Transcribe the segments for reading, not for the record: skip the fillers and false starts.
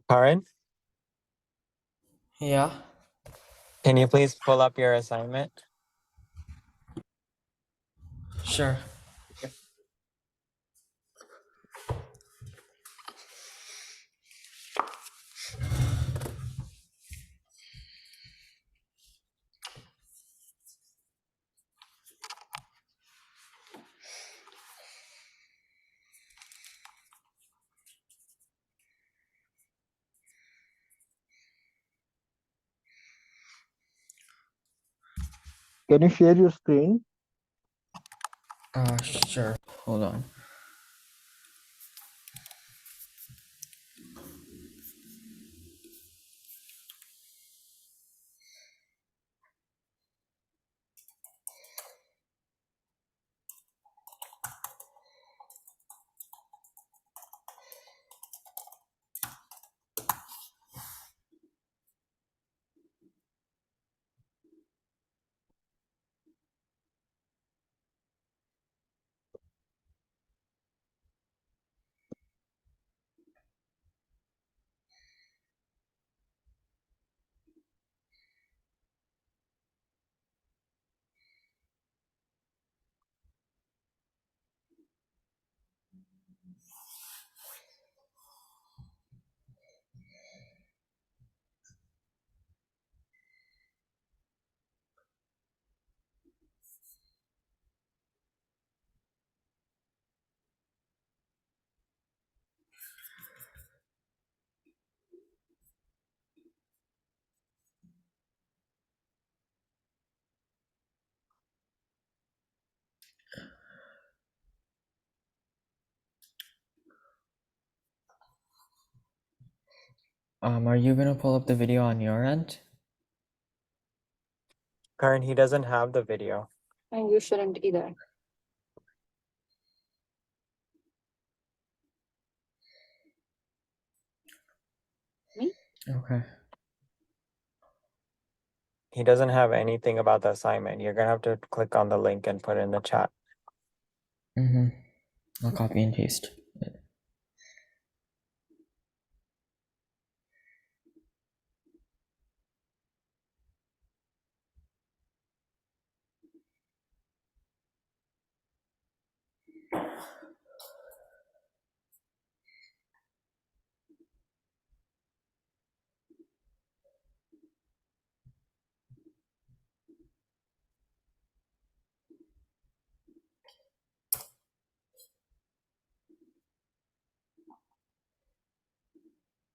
Karan, Yeah, can you please pull up your assignment? sure. Can you share your screen? Sure. Hold on. Are you gonna pull up the video on your end? Karan, he doesn't have the video. And you shouldn't either. Me? Okay. He doesn't have anything about the assignment. You're gonna have to click on the link and put it in the chat. Mm-hmm. I'll copy and paste.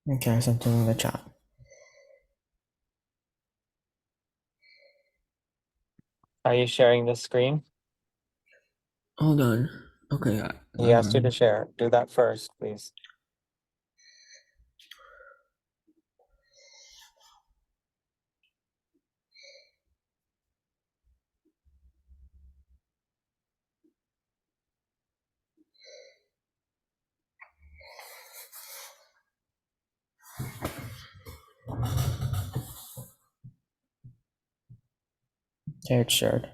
Okay, I sent it in the chat. Are you sharing the screen? Hold on. Okay. He asked you to share. Do that first, please. Okay, it's shared.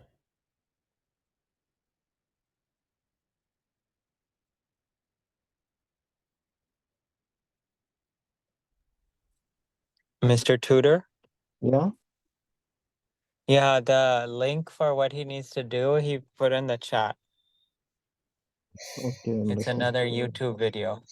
Mr. Tutor? Yeah. Yeah, the link for what he needs to do, he put in the chat. Okay. It's Understood. another YouTube video.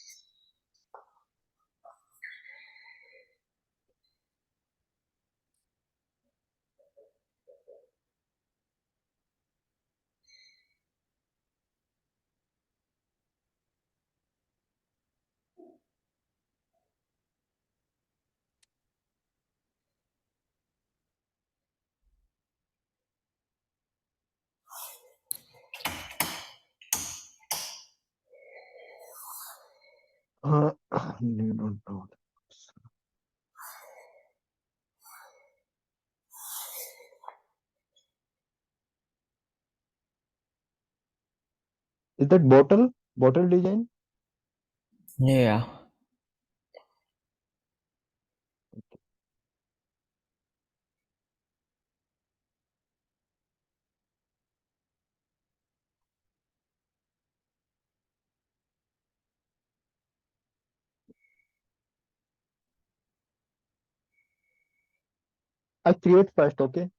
You don't know. Is that bottle design? Yeah. I create first, okay?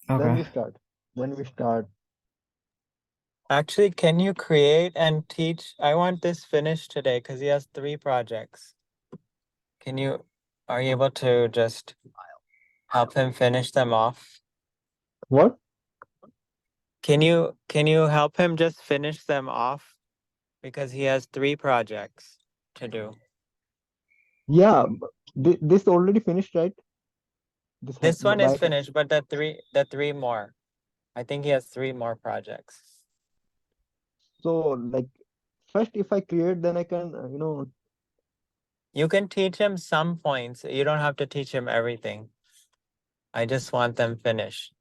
Then Okay. we start. Then we start. Actually, can you create and teach? I want this finished today because he has 3 projects. Are you able to just help him finish them off? What? Can you help him just finish them off? Because he has 3 projects to do. Yeah, this already finished, right? This one is Right. finished, but the three more. I think he has 3 more projects. So like first, if I create, then I can You can teach him some points. You don't have to teach him everything. I just want them finished.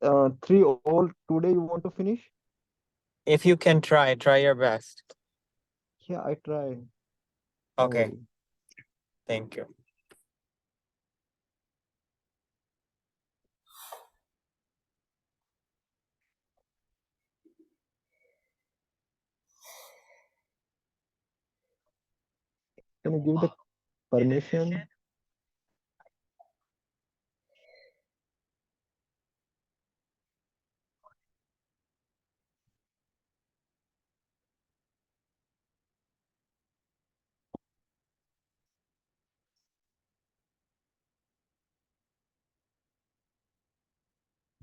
3 all today you want to finish? If you can try your best. Yeah, I try. Don't Okay, worry. thank you. Can you give the permission?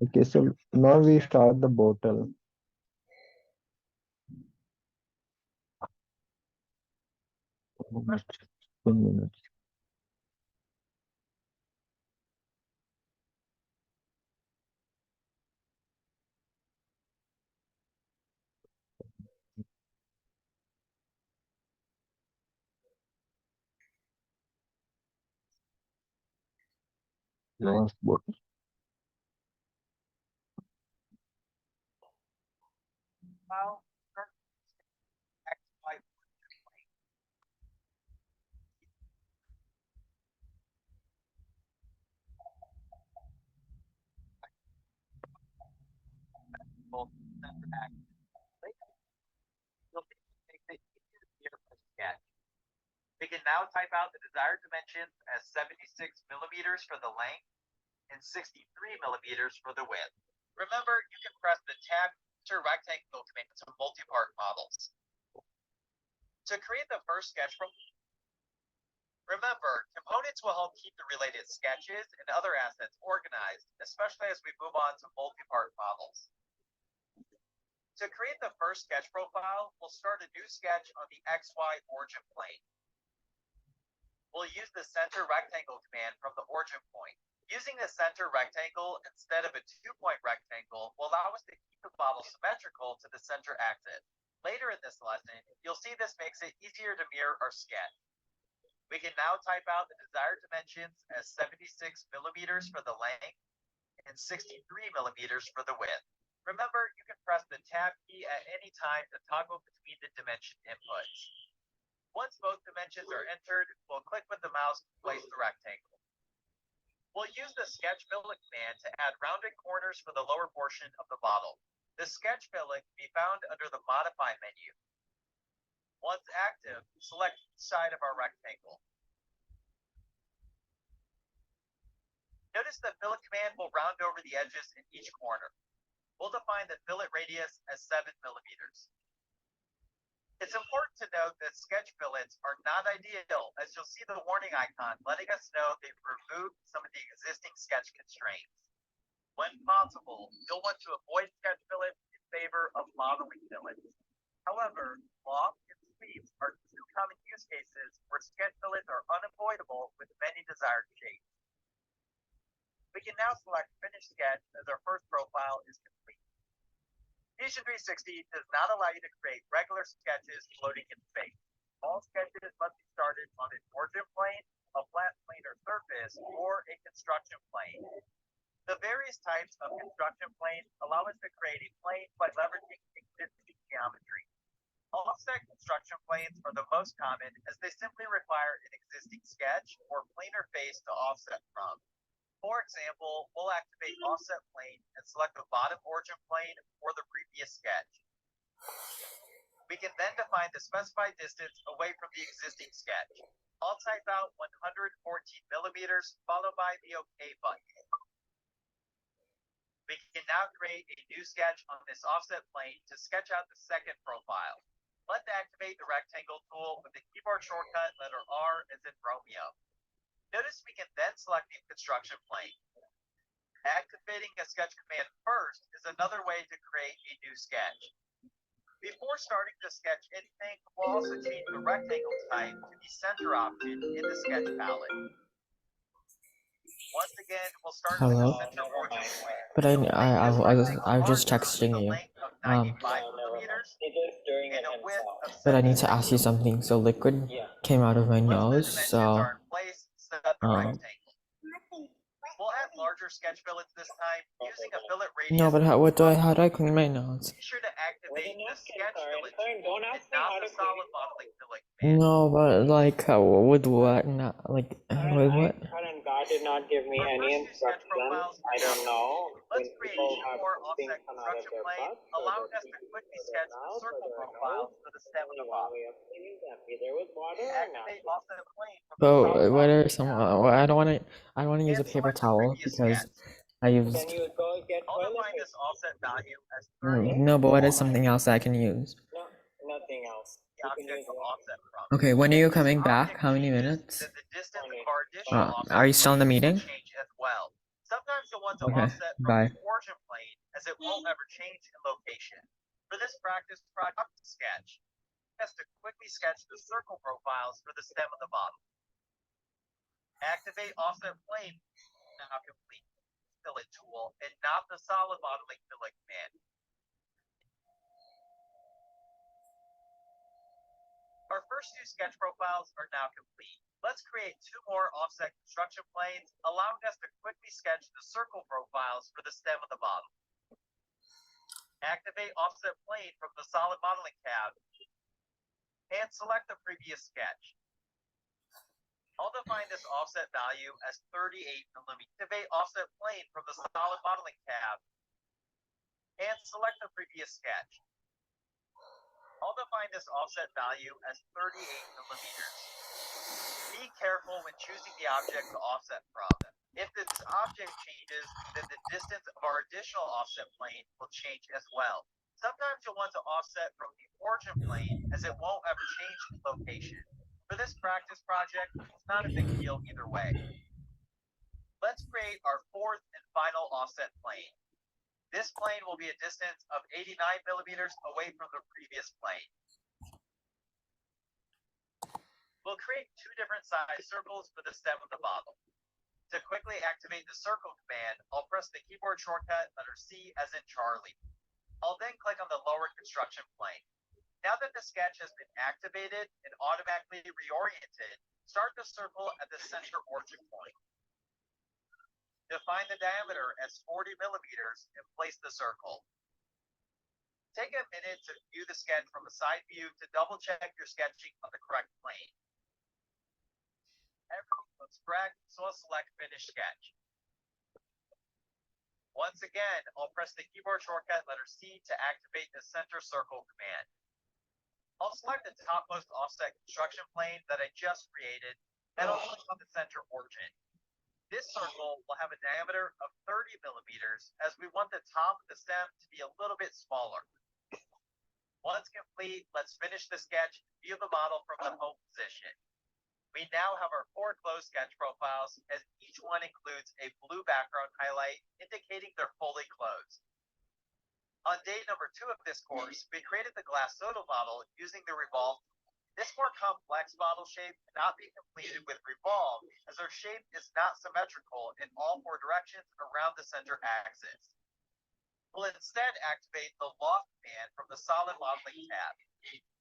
Okay, so now we start the bottle. Almost 10 minutes. Last bottle. We can now type out the desired dimensions as 76 millimeters for the length and 63 millimeters for the width. Remember, you can press the tab to rectangle command to multi-part models. To create the first sketch from remember, components will help keep the related sketches and other assets organized, especially as we move on to multi-part models. To create the first sketch profile, we'll start a new sketch on the XY origin plane. We'll use the center rectangle command from the origin point. Using the center rectangle instead of a 2-point rectangle will allow us to keep the model symmetrical to the center axis. Later in this lesson, you'll see this makes it easier to mirror our sketch. We can now type out the desired dimensions as 76 millimeters for the length and 63 millimeters for the width. Remember, you can press the tab key at any time to toggle between the dimension inputs. Once both dimensions are entered, we'll click with the mouse to place the rectangle. We'll use the sketch fillet command to add rounded corners for the lower portion of the bottle. The sketch fillet can be found under the Modify menu. Once active, select each side of our rectangle. Notice the fillet command will round over the edges in each corner. We'll define the fillet radius as 7 millimeters. It's important to note that sketch fillets are not ideal, as you'll see the warning icon letting us know they've removed some of the existing sketch constraints. When possible, you'll want to avoid sketch fillets in favor of modeling fillets. However, loft and sweeps are 2 common use cases where sketch fillets are unavoidable with many desired shapes. We can now select Finish Sketch as our first profile is complete. Fusion 360 does not allow you to create regular sketches floating in space. All sketches must be started on an origin plane, a flat planar surface, or a construction plane. The various types of construction planes allow us to create a plane by leveraging existing geometry. Offset construction planes are the most common as they simply require an existing sketch or planar face to offset from. For example, we'll activate offset plane and select the bottom origin plane or the previous sketch. We We can then define the specified distance away from the existing sketch. I'll type out 114 millimeters, followed by the OK button. We can now create a new sketch on this offset plane to sketch out the second profile. Let's activate the rectangle tool with the keyboard shortcut letter R as in Romeo. Notice we can then select the construction plane. Activating a sketch command first is another way to create a new sketch. Before starting to sketch anything, we'll also change the rectangle type to the center option in the sketch palette. Once again, we'll start with Hello? the center origin point. But I was just texting you. But I need to ask you something. So liquid came out of my nose, so We'll add larger sketch fillets this time using a fillet radius. no, but how do I clean my nose? Be sure to activate the sketch fillet tool and not the solid modeling fillet command. No, but like with what? Not like with what? God did not give me For any first two sketch instructions. profiles, I don't know. let's When create people two have more things offset come out of construction their plane, butts, so allowing that us to we quickly figure sketch it the out, so circle there are profiles no for the stem and the only one bottom. way of cleaning them, either with water or Activate not. offset plane from the But solid what modeling are some? tab. I don't want to use a And paper select the towel previous because sketch. I used. Can you go get I'll toilet define paper? this offset value as 30. No, but what is something else that I can use? No, nothing else. The You can object use to water. offset from. Okay, when are If you this coming back? object How many changes, minutes? then the distance of our additional offset Are you still in the plane will meeting? change as well. Sometimes you'll want to Okay, offset from bye. the origin plane as it won't ever change in location. For this practice project sketch, has to quickly sketch the circle profiles for the stem and the bottom. Activate offset plane, now complete fillet tool, and not the solid modeling fillet command. Our first two sketch profiles are now complete. Let's create two more offset construction planes, allowing us to quickly sketch the circle profiles for the stem and the bottom. Activate offset plane from the solid modeling tab and select the previous sketch. I'll define this offset value as 38 millimeters. Activate offset plane from the solid modeling tab and select the previous sketch. I'll define this offset value as 38 millimeters. Be careful when choosing the object to offset from. If this object changes, then the distance of our additional offset plane will change as well. Sometimes you'll want to offset from the origin plane as it won't ever change in location. For this practice project, it's not a big deal either way. Let's create our fourth and final offset plane. This plane will be a distance of 89 millimeters away from the previous plane. We'll create two different size circles for the stem and the bottom. To quickly activate the circle command, I'll press the keyboard shortcut letter C as in Charlie. I'll then click on the lower construction plane. Now that the sketch has been activated and automatically reoriented, start the circle at the center origin point. Define the diameter as 40 millimeters and place the circle. Take a minute to view the sketch from a side view to double check you're sketching on the correct plane. Everything looks correct, so I'll select Finish Sketch. Once again, I'll press the keyboard shortcut letter C to activate the center circle command. I'll select the topmost offset construction plane that I just created, and I'll click on the center origin. This circle will have a diameter of 30 millimeters as we want the top of the stem to be a little bit smaller. Once complete, let's finish the sketch and view the model from the home position. We now have our four closed sketch profiles, as each one includes a blue background highlight indicating they're fully closed. On day number 2 of this course, we created the glass soda model using the revolve. This more complex model shape cannot be completed with revolve, as our shape is not symmetrical in all 4 directions around the center axis. We'll instead activate the loft command from the solid modeling tab.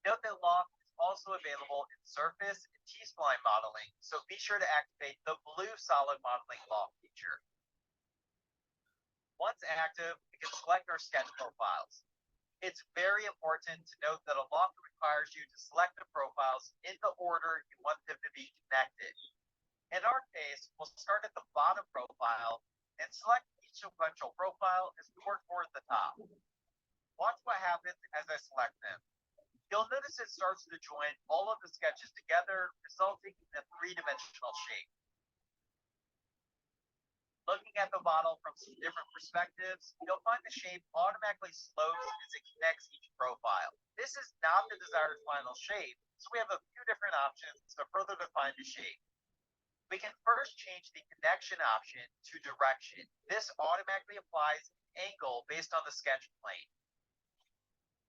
Note that loft is also available in surface and T-spline modeling, so be sure to activate the blue solid modeling loft feature. Once active, we can select our sketch profiles. It's very important to note that a loft requires you to select the profiles in the order you want them to be connected. In our case, we'll start at the bottom profile and select each sequential profile as we work toward the top. Watch what happens as I select them. you'll notice it starts to join all of the sketches together, resulting in a three-dimensional shape. Looking at the model from some different perspectives, you'll find the shape automatically slopes as it connects each profile. This is not the desired final shape, so we have a few different options to further define the shape. We can first change the connection option to direction. This automatically applies an angle based on the sketch plane.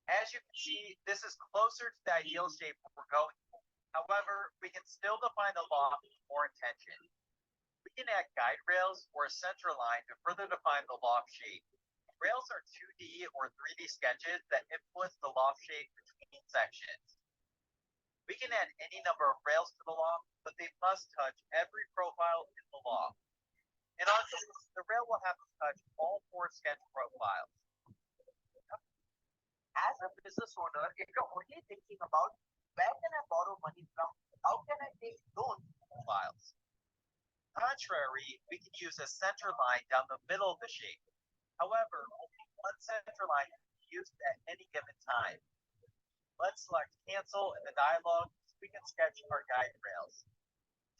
As you can see, this is closer to the ideal shape we're going for. However, we can still define the loft with more intention. We can add guide rails or a center line to further define the loft shape. Rails are 2D or 3D sketches that influence the loft shape between sections. We can add any number of rails to the loft, but they must touch every profile in the loft. In our case, the rail will have to touch all 4 sketch profiles. As a business owner, if you're only thinking about where can I borrow money from, how can I take loans? Profiles. Contrary, we can use a center line down the middle of the shape. However, only one center line can be used at any given time. Let's select cancel in the dialog so we can sketch our guide rails.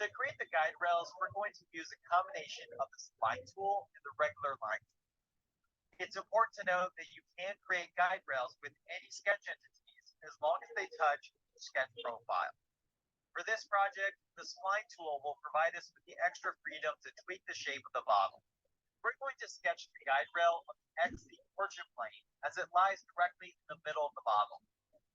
To create the guide rails, we're going to use a combination of the spline tool and the regular line tool. It's important to note that you can create guide rails with any sketch entities as long as they touch the sketch profile. For this project, the spline tool will provide us with the extra freedom to tweak the shape of the model. We're going to sketch the guide rail on the X origin plane as it lies directly in the middle of the model.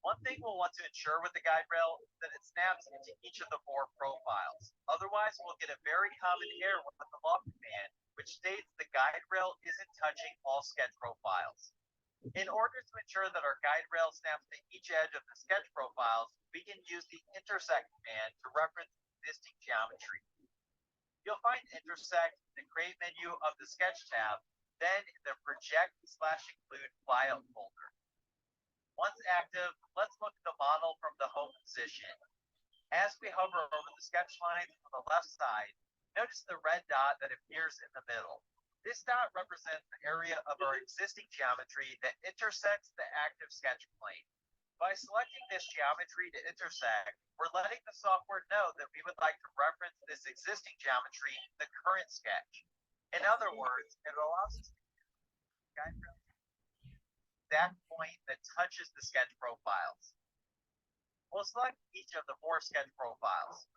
One thing we'll want to ensure with the guide rail is that it snaps into each of the 4 profiles. Otherwise, we'll get a very common error with the loft command, which states the guide rail isn't touching all sketch profiles. In order to ensure that our guide rail snaps to each edge of the sketch profiles, we can use the intersect command to reference existing geometry. You'll find intersect in the create menu of the sketch tab, then in the project/include file folder. Once active, let's look at the model from the home position. As we hover over the sketch lines on the left side, notice the red dot that appears in the middle. This dot represents the area of our existing geometry that intersects the active sketch plane. By selecting this geometry to intersect, we're letting the software know that we would like to reference this existing geometry in the current sketch. In other words, it allows us to guide that point that touches the sketch profiles. We'll select each of the 4 sketch profiles.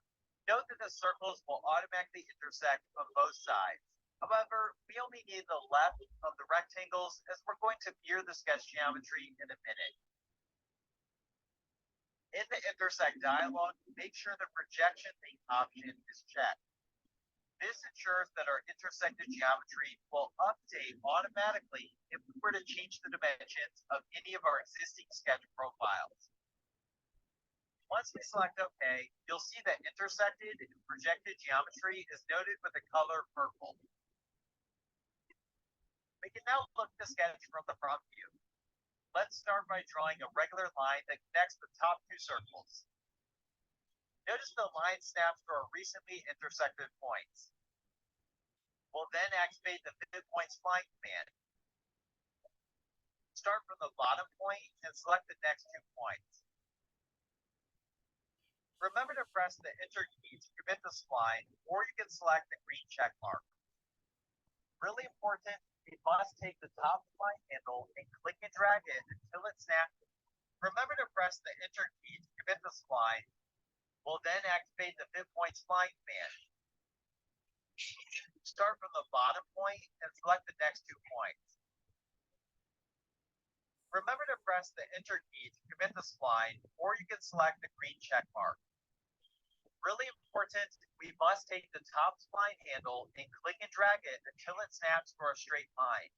Note that the circles will automatically intersect on both sides. However, we only need the left of the rectangles as we're going to mirror the sketch geometry in a minute. In the intersect dialog, make sure the projection link option is checked. This ensures that our intersected geometry will update automatically if we were to change the dimensions of any of our existing sketch profiles. Once we select OK, you'll see that intersected and projected geometry is noted with the color purple. We can now look at the sketch from the front view. Let's start by drawing a regular line that connects the top 2 circles. Notice the line snaps to our recently intersected points. We'll then activate the midpoint spline command. Start from the bottom point and select the next 2 points. Remember to press the Enter key to commit the spline, or you can select the green check mark. Really important, we must take the top spline handle and click and drag it until it snaps. Remember to press the Enter key to commit the spline. We'll then activate the midpoint spline command. Start from the bottom point and select the next 2 points. Remember to press the Enter key to commit the spline, or you can select the green check mark. Really important, we must take the top spline handle and click and drag it until it snaps for a straight line.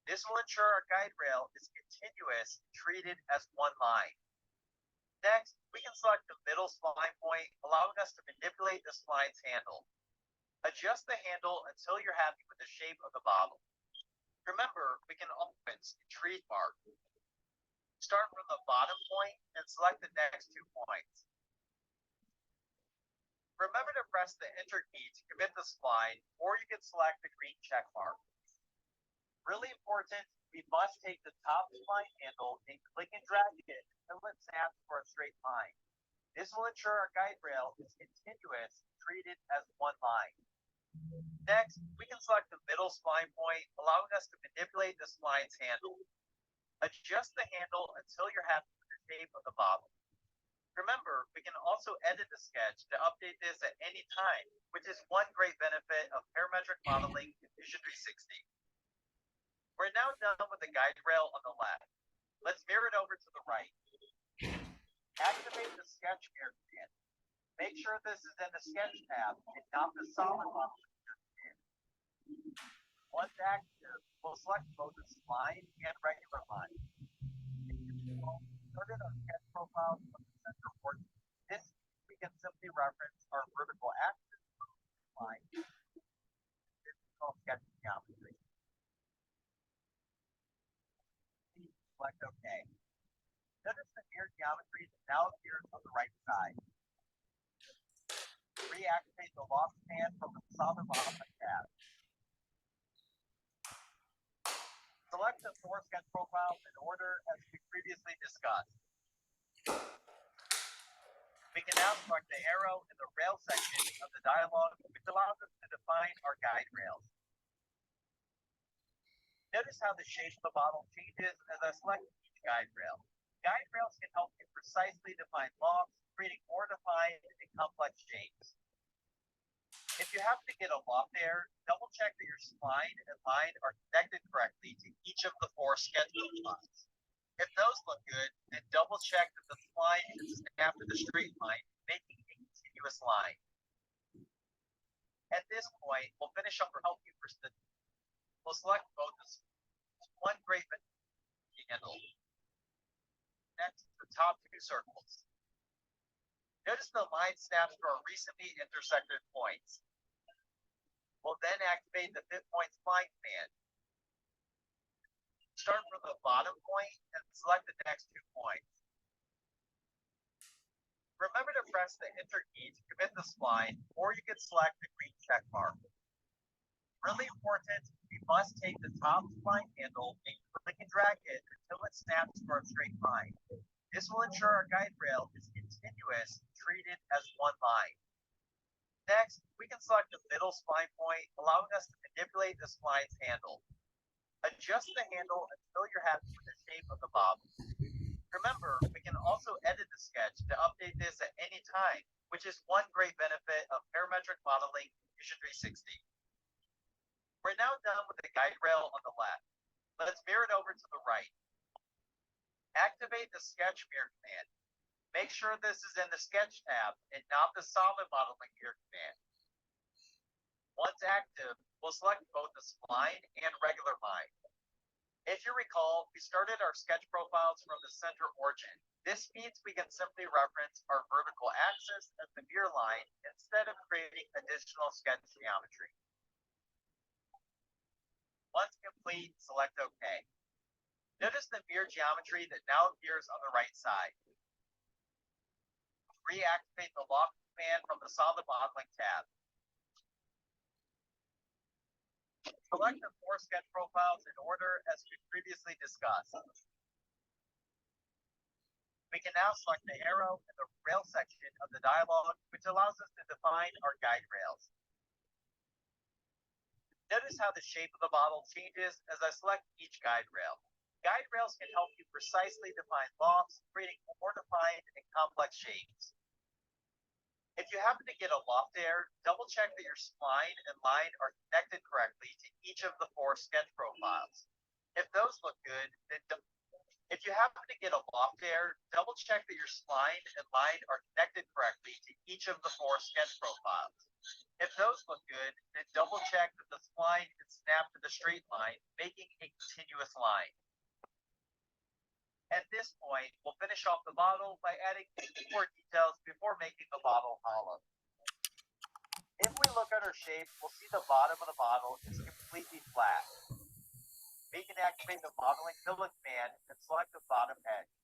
This will ensure our guide rail is continuous and treated as one line. Next, we can select the middle spline point, allowing us to manipulate the spline's handle. Adjust the handle until you're happy with the shape of the model. Remember, we can always trademark. Start from the bottom point and select the next 2 points. Remember to press the Enter key to commit the spline, or you can select the green check mark. Really important, we must take the top spline handle and click and drag it fillet snaps for a straight line. This will ensure our guide rail is continuous, treated as one line. Next, we can select the middle spline point, allowing us to manipulate the spline's handle. Adjust the handle until you're happy with the shape of the bottle. Remember, we can also edit the sketch to update this at any time, which is one great benefit of parametric modeling in Fusion 360. We're now done with the guide rail on the left. Let's mirror it over to the right. Activate the sketch mirror command. Make sure this is in the sketch tab and not the solid model command. Once active, we'll select both the spline and regular line. Started our sketch profile from the center portion. This we can simply reference our vertical axis line. This is called sketch geometry. Select OK. Notice the mirror geometry that now appears on the right side. Reactivate the lock command from the solid modeling tab. Select the 4 sketch profiles in order as we previously discussed. We can now select the arrow in the rail section of the dialog, which allows us to define our guide rails. Notice how the shape of the bottle changes as I select each guide rail. Guide rails can help you precisely define lofts, creating more defined and complex shapes. If you happen to get a loft there, double check that your spline and line are connected correctly to each of the 4 sketch profiles. If those look good, then double check that the spline is snapped to the straight line, making a continuous line. At this point, we'll finish up our help you for we'll select both as one great handle. Next, the top 2 circles. Notice the line snaps to our recently intersected points. We'll then activate the fit point spline command. Start from the bottom point and select the next 2 points. Remember to press the Enter key to commit the spline, or you can select the green check mark. Really important, we must take the top spline handle and click and drag it until it snaps to our straight line. This will ensure our guide rail is continuous, treated as one line. Next, we can select the middle spline point, allowing us to manipulate the spline's handle. Adjust the handle until you're happy with the shape of the bottle. Remember, we can also edit the sketch to update this at any time, which is one great benefit of parametric modeling in Fusion 360. We're now done with the guide rail on the left. Let's mirror it over to the right. Activate the sketch mirror command. Make sure this is in the sketch tab and not the solid modeling mirror command. Once active, we'll select both the spline and regular line. If you recall, we started our sketch profiles from the center origin. This means we can simply reference our vertical axis as the mirror line instead of creating additional sketch geometry. Once complete, select OK. Notice the mirror geometry that now appears on the right side. Reactivate the lock command from the solid modeling tab. Select the 4 sketch profiles in order as we previously discussed. We can now select the arrow in the rail section of the dialog, which allows us to define our guide rails. Notice how the shape of the bottle changes as I select each guide rail. Guide rails can help you precisely define lofts, creating more defined and complex shapes. If you happen to get a loft there, double check that your spline and line are connected correctly to each of the 4 sketch profiles. If those look good, then if you happen to get a loft there, double check that your spline and line are connected correctly to each of the 4 sketch profiles. If those look good, then double check that the spline is snapped to the straight line, making a continuous line. At this point, we'll finish off the bottle by adding more details before making the bottle hollow. If we look at our shape, we'll see the bottom of the bottle is completely flat. We can activate the modeling fillet command and select the bottom edge.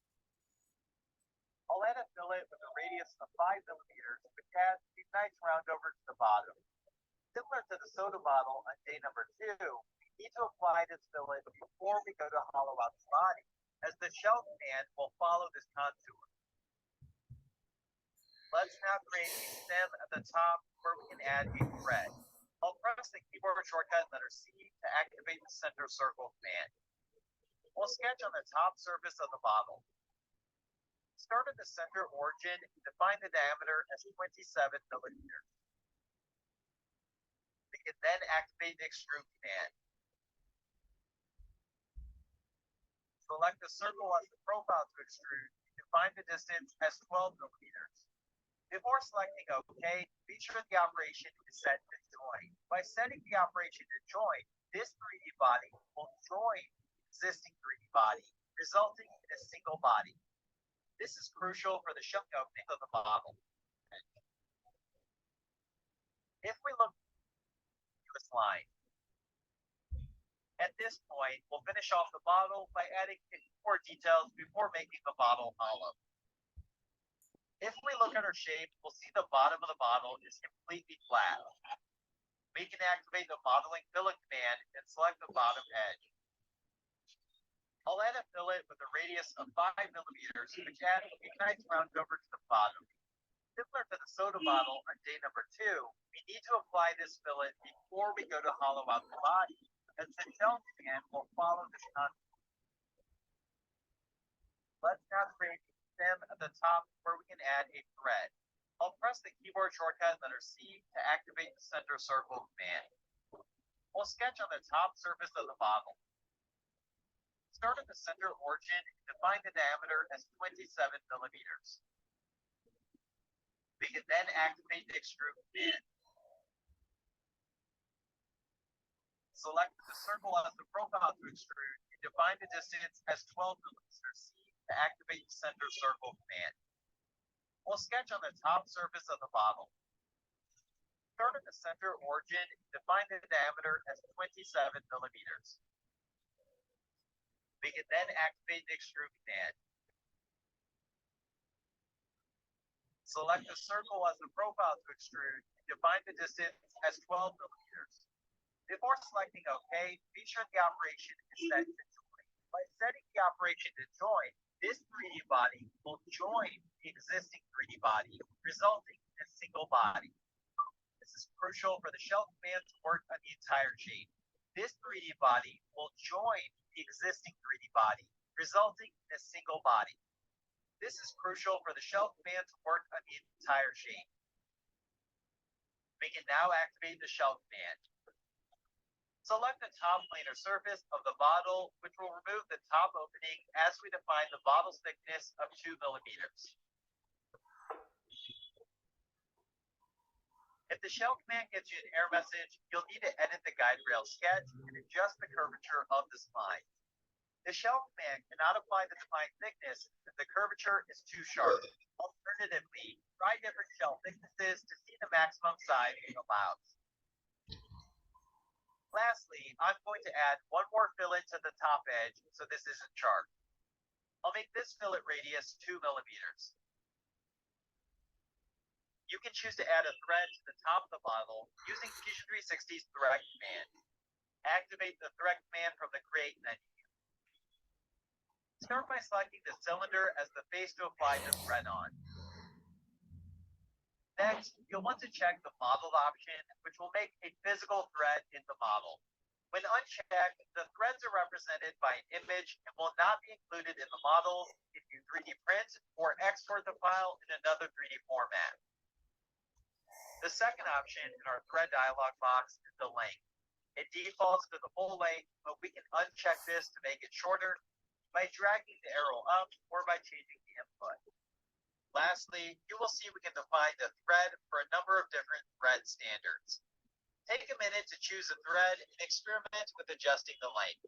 I'll add a fillet with a radius of 5 millimeters, which adds a nice round over to the bottom. Similar to the soda bottle on day number 2, we need to apply this fillet before we go to hollow out the body, as the shell command will follow this contour. Let's now create a stem at the top where we can add a thread. I'll press the keyboard shortcut letter C to activate the center circle command. We'll sketch on the top surface of the bottle. Start at the center origin and define the diameter as 27 millimeters. We can then activate the extrude command. Select the circle as the profile to extrude and define the distance as 12 millimeters. Before selecting OK, be sure the operation is set to join. By setting the operation to join, this 3D body will join the existing 3D body, resulting in a single body. This is crucial for the shelling opening of the bottle. If we look at this line, at this point, we'll finish off the bottle by adding more details before making the bottle hollow. If we look at our shape, we'll see the bottom of the bottle is completely flat. We can activate the modeling fillet command and select the bottom edge. I'll add a fillet with a radius of 5 millimeters, which adds a nice round over to the bottom. Similar to the soda bottle on day number 2, we need to apply this fillet before we go to hollow out the body, as the shell command will follow this contour. Let's now create a stem at the top where we can add a thread. I'll press the keyboard shortcut letter C to activate the center circle command. We'll sketch on the top surface of the bottle. Start at the center origin and define the diameter as 27 millimeters. We can then activate the extrude command. Select the circle as the profile to extrude and define the distance as 12 millimeters. C to activate the center circle command. We'll sketch on the top surface of the bottle. Start at the center origin and define the diameter as 27 millimeters. We can then activate the extrude command. Select the circle as the profile to extrude and define the distance as 12 millimeters. Before selecting OK, be sure the operation is set to join. By setting the operation to join, this 3D body will join the existing 3D body, resulting in a single body. This is crucial for the shell command to work on the entire shape. This 3D body will join the existing 3D body, resulting in a single body. This is crucial for the shell command to work on the entire shape. We can now activate the shell command. Select the top planar surface of the bottle, which will remove the top opening as we define the bottle's thickness of 2 millimeters. If the shell command gives you an error message, you'll need to edit the guide rail sketch and adjust the curvature of the spline. The shell command cannot apply the defined thickness if the curvature is too sharp. Alternatively, try different shell thicknesses to see the maximum size it allows. Lastly, I'm going to add one more fillet to the top edge so this isn't sharp. I'll make this fillet radius 2 millimeters. You can choose to add a thread to the top of the bottle using Fusion 360's thread command. Activate the thread command from the Create menu. Start by selecting the cylinder as the face to apply the thread on. Next, you'll want to check the modeled option, which will make a physical thread in the model. When unchecked, the threads are represented by an image and will not be included in the model if you 3D print or export the file in another 3D format. The second option in our thread dialog box is the length. It defaults to the full length, but we can uncheck this to make it shorter by dragging the arrow up or by changing the input. Lastly, you will see we can define the thread for a number of different thread standards. Take a minute to choose a thread and experiment with adjusting the length.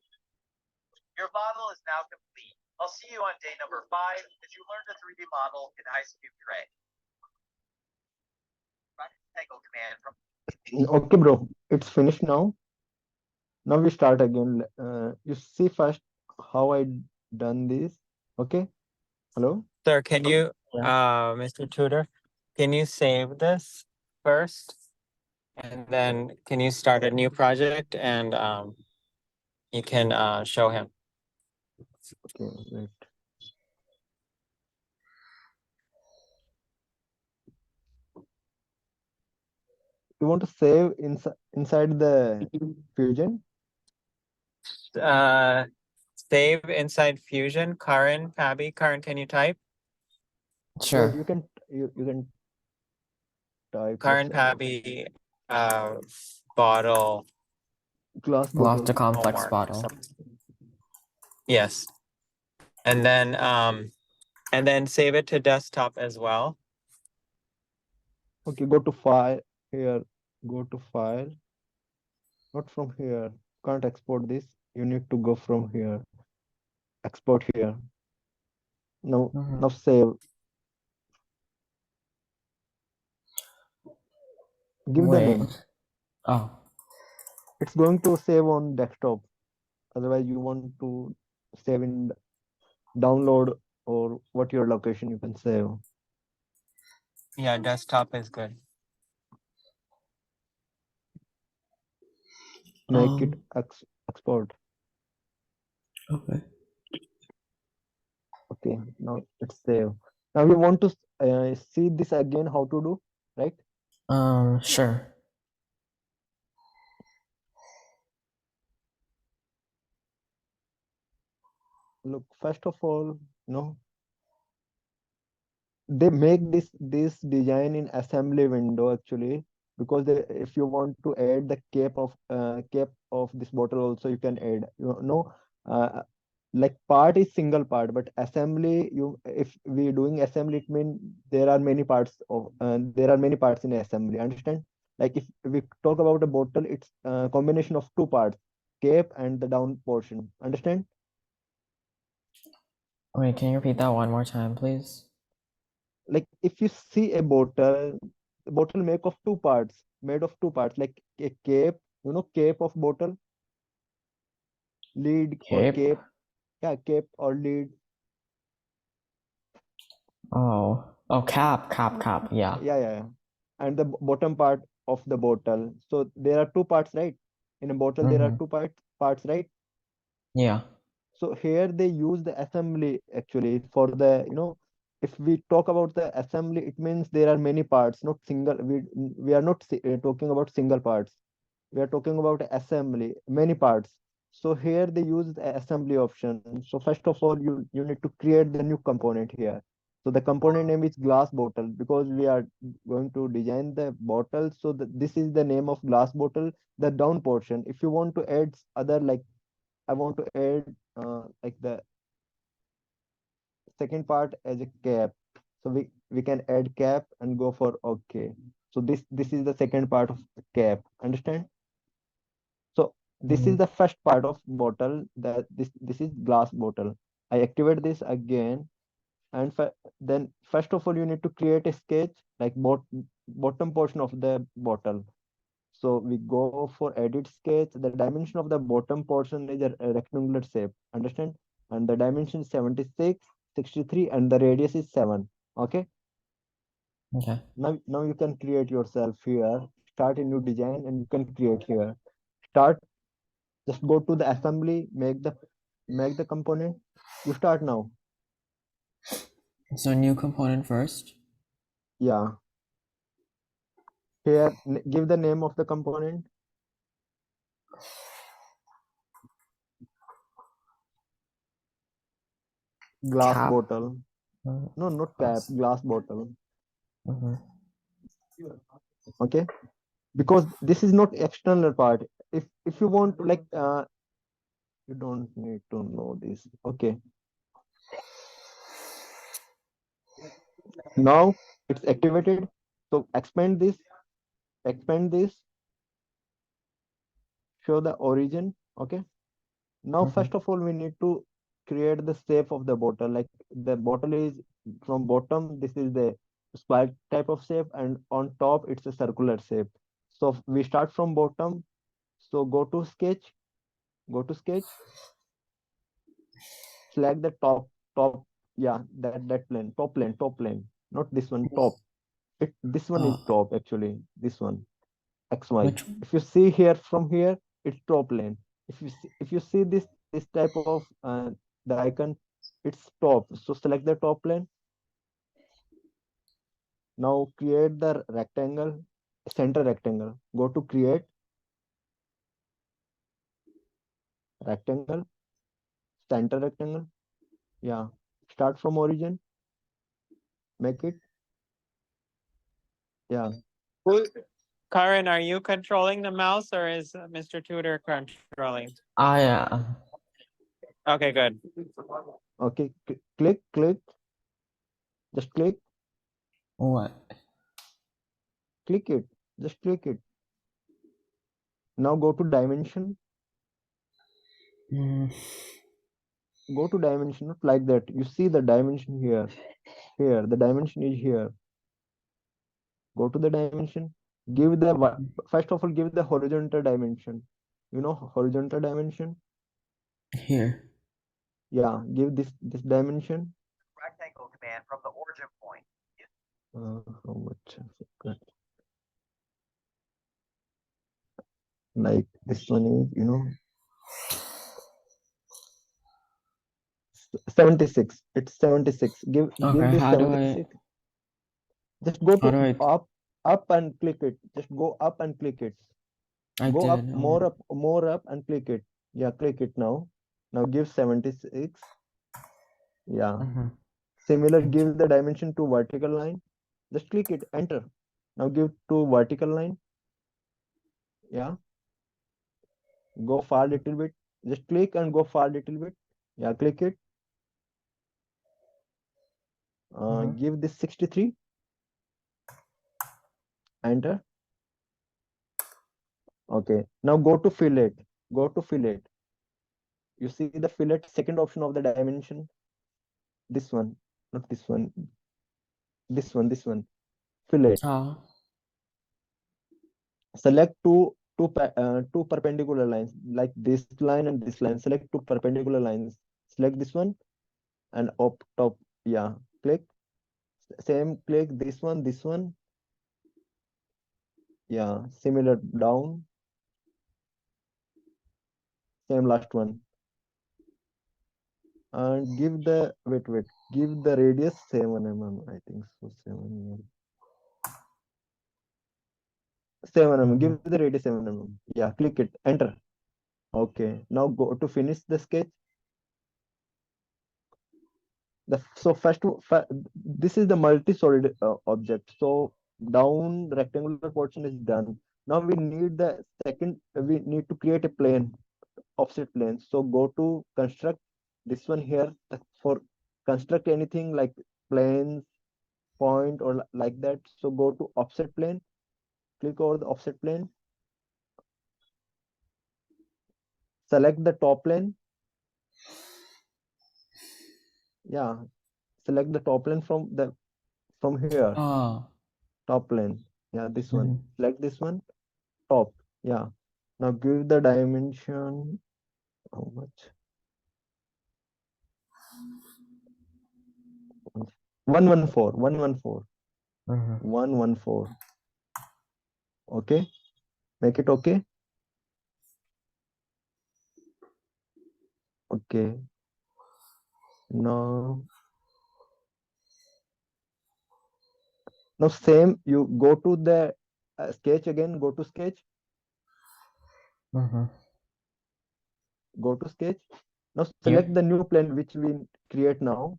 Your model is now complete. I'll see you on day number 5 as you learn the 3D model in IceCube Tray. Rectangle command from Okay, bro. It's finished now. Now we start again. You see first how I done this. Okay. Hello. Sir, can you, Yeah. Mr. Tutor, can you save this first? And then can you start a new project and you can show him? Okay, wait. You want to save inside the Fusion? Save inside Fusion. Karan, Karan, can you type? Sure. You can type. Karan, Let's bottle glass Loft bottle. the complex homework. bottle. Yes. And then save it to desktop as well. Okay, go to file here. Go to file. Not from here. Can't export this. You need to go from here. Export here. Now save. Give the Wait. name. Oh. It's going to save on desktop. Otherwise, you want to save in download or what your location you can save. Yeah, desktop is good. Make it export. Okay. Okay, now it's save. Now we want to see this again how to do, right? Sure. Look, first of all, they make this design in assembly window actually, because if you want to add the cap of this bottle also you can add. Like part is single part, but assembly, if we doing assembly, it means there are many parts in assembly. Understand? Like if we talk about a bottle, it's a combination of two parts, cap and the down portion. Understand? Wait, can you repeat that one more time, please? Like if you see a bottle, the bottle made of two parts, like a cap, cap of bottle, lid or Cape. cap. Yeah, cap or lid. Oh. Oh, cap. Yeah. Yeah. And the bottom part of the bottle. So there are two parts, right? In a bottle, there are two parts, right? Yeah. So here they use the assembly actually for the, if we talk about the assembly, it means there are many parts, not single. We are not talking about single parts. We are talking about assembly, many parts. So here they use the assembly option. So first of all, you need to create the new component here. So the component name is glass bottle, because we are going to design the bottle. So this is the name of glass bottle, the down portion. If you want to add other, like I want to add like the second part as a cap. So we can add cap and go for okay. So this is the second part of the cap. Understand? So this is the first part of bottle. That this is glass bottle. I activate this again, and then first of all you need to create a sketch like bottom portion of the bottle. So we go for edit sketch. The dimension of the bottom portion is a rectangular shape. Understand? And the dimension is 76, 63, and the radius is 7. Okay. Okay. Now you can create yourself here. Start a new design and you can create here. Start. Just go to the assembly. Make the component. You start now. So new component first. Yeah. Here, give the name of the component. Glass Cap. bottle. No, not cap. Glass bottle. Okay. Because this is not external part. If you want to, like you don't need to know this. Okay. Now it's activated. So expand this, show the origin. Okay. Now first of all we need to create the shape of the bottle. Like the bottle is from bottom, this is the square type of shape, and on top it's a circular shape. So we start from bottom. So go to sketch, select the top. Yeah, that plane, top plane, not this one, top. This one is top actually, this one, XY. Which? If you see here, from here it's top plane. If you see this type of the icon, it's top. So select the top plane. Now create the rectangle, center rectangle. Go to create rectangle, center rectangle. Yeah. Start from origin. Make it. Yeah. Karen, are you controlling the mouse or is Mr. Tutor controlling? I am. Okay, good. Okay. Click. Just What? click it. Just click it. Now go to dimension. Mm, Go to dimension, not like that. You see the dimension here. Here, the dimension is here. Go to the dimension. Give the first of all, give the horizontal dimension. You know horizontal dimension. here. Yeah, give this dimension. Rectangle command from the origin point. How much? I forgot. Like this one is, 76. It's 76. Give Okay, this how do I? 76. Just go How to do I? up and click it. Just go up and click it. I Go up, did. more up and click it. Yeah, click it now. Now give 76. Yeah. Mm-hmm. Similar, give the dimension to vertical line. Just click it, enter. Now give to vertical line. Yeah. Go far little bit. Just click and go far little bit. Yeah, click it. Give this 63. Enter. Okay. Now go to fillet. Go to fillet. You see the fillet, second option of the dimension. This one, not this one. This one. Fillet. Select two perpendicular lines, like this line and this line. Select two perpendicular lines. Select this one and up top. Yeah, click. Same, click this one. Yeah, similar down. Same last one. And give the wait. Give the radius 7 mm. I think so. 7 mm. 7 mm. Give the radius 7 mm. Yeah, click it. Enter. Okay. Now go to finish the sketch. So this is the multi-solid object. So down rectangular portion is done. Now we need the second. We need to create a plane, offset plane. So go to construct this one here. For construct anything like planes, point or like that. So go to offset plane. Click over the offset plane. Select the top plane. Yeah, select the top plane from here. Top plane. Yeah, this one. Select this one. Top. Yeah. Now give the dimension. How much? 114. 114. 114. Okay. Make it okay. Okay. Now same. You go to the sketch again. Go to sketch. Go to sketch. Now select the new plane which we create now.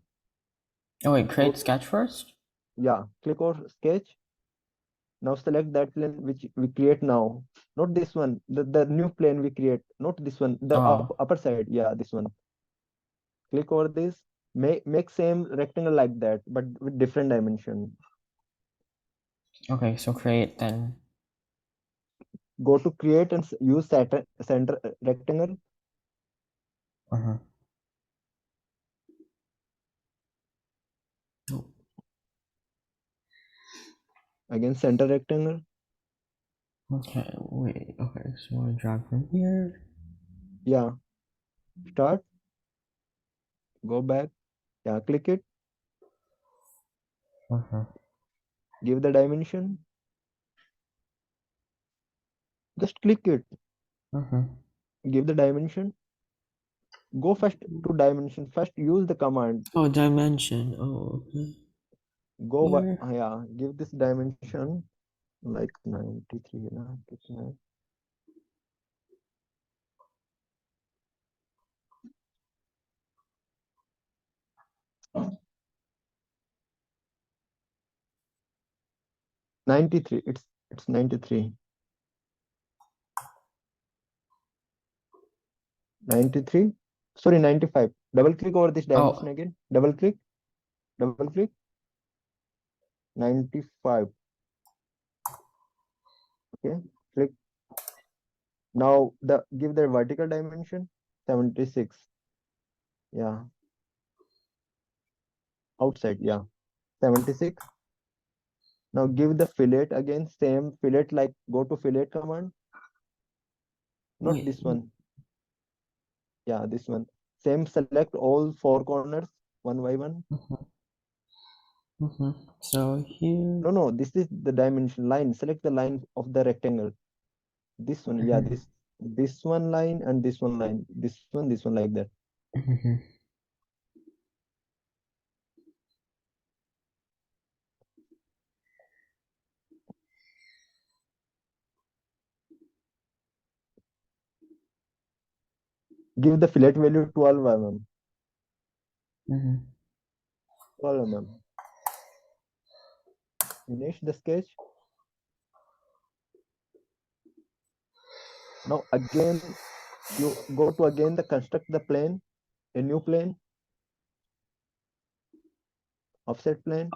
Oh wait, create sketch first? Yeah. Click on sketch. Now select that plane which we create now. Not this one. The new plane we create. Not this one. The upper side. Yeah, this one. Click over this. Make same rectangle like that, but with different dimension. Okay, so create then. Go to create and use center rectangle. Again, center rectangle. Okay, wait. Okay, so I drag from here. Yeah. Start. Go back. Yeah, click it. Give the dimension. Just click it. Give the dimension. Go first to dimension. First use the command. Oh, dimension. Oh, okay. Go Here. yeah, give this dimension like 93 na, kitna? $93. It's 93. 93. Sorry, 95. Double click over this dimension Oh, again. Double click. 95. Okay. Click. Now give the vertical dimension 76. Yeah. Outside. Yeah. 76. Now give the fillet again. Same fillet, like go to fillet command. Not wait. this one. Yeah, this one. Same, select all four corners one by one. So here. No, this is the dimension line. Select the line of the rectangle. This one, yeah, this one line and this one line. This one like that. Give the fillet value 12 mm. 12 mm. Finish the sketch. Now again, you go to again the construct the plane, a new plane, offset plane.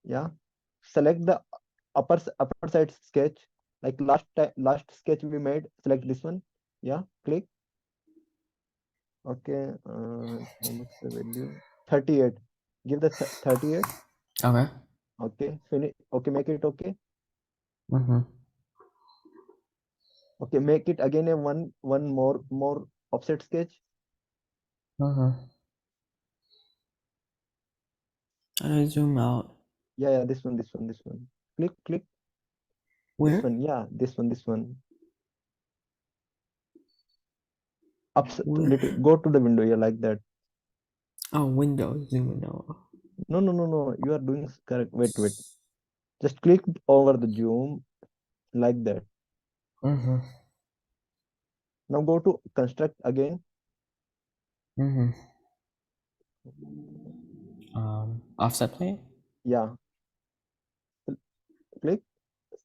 Yeah. Select the upper side sketch, like last sketch we made. Select this one. Yeah. Click. Okay. How much the value? 38. Give the 38. Okay. Okay. Finish. Okay. Make it okay. Okay. Make it again a one more offset sketch. And I zoom out. Yeah. This one. Click. Where? This one. Yeah. This one. Where? Little. Go to the window. Yeah, like that. Oh, window. Zoom window. No. You are doing correct. Wait. Just click over the zoom like that. Now go to construct again. Offset plane? Yeah. Click.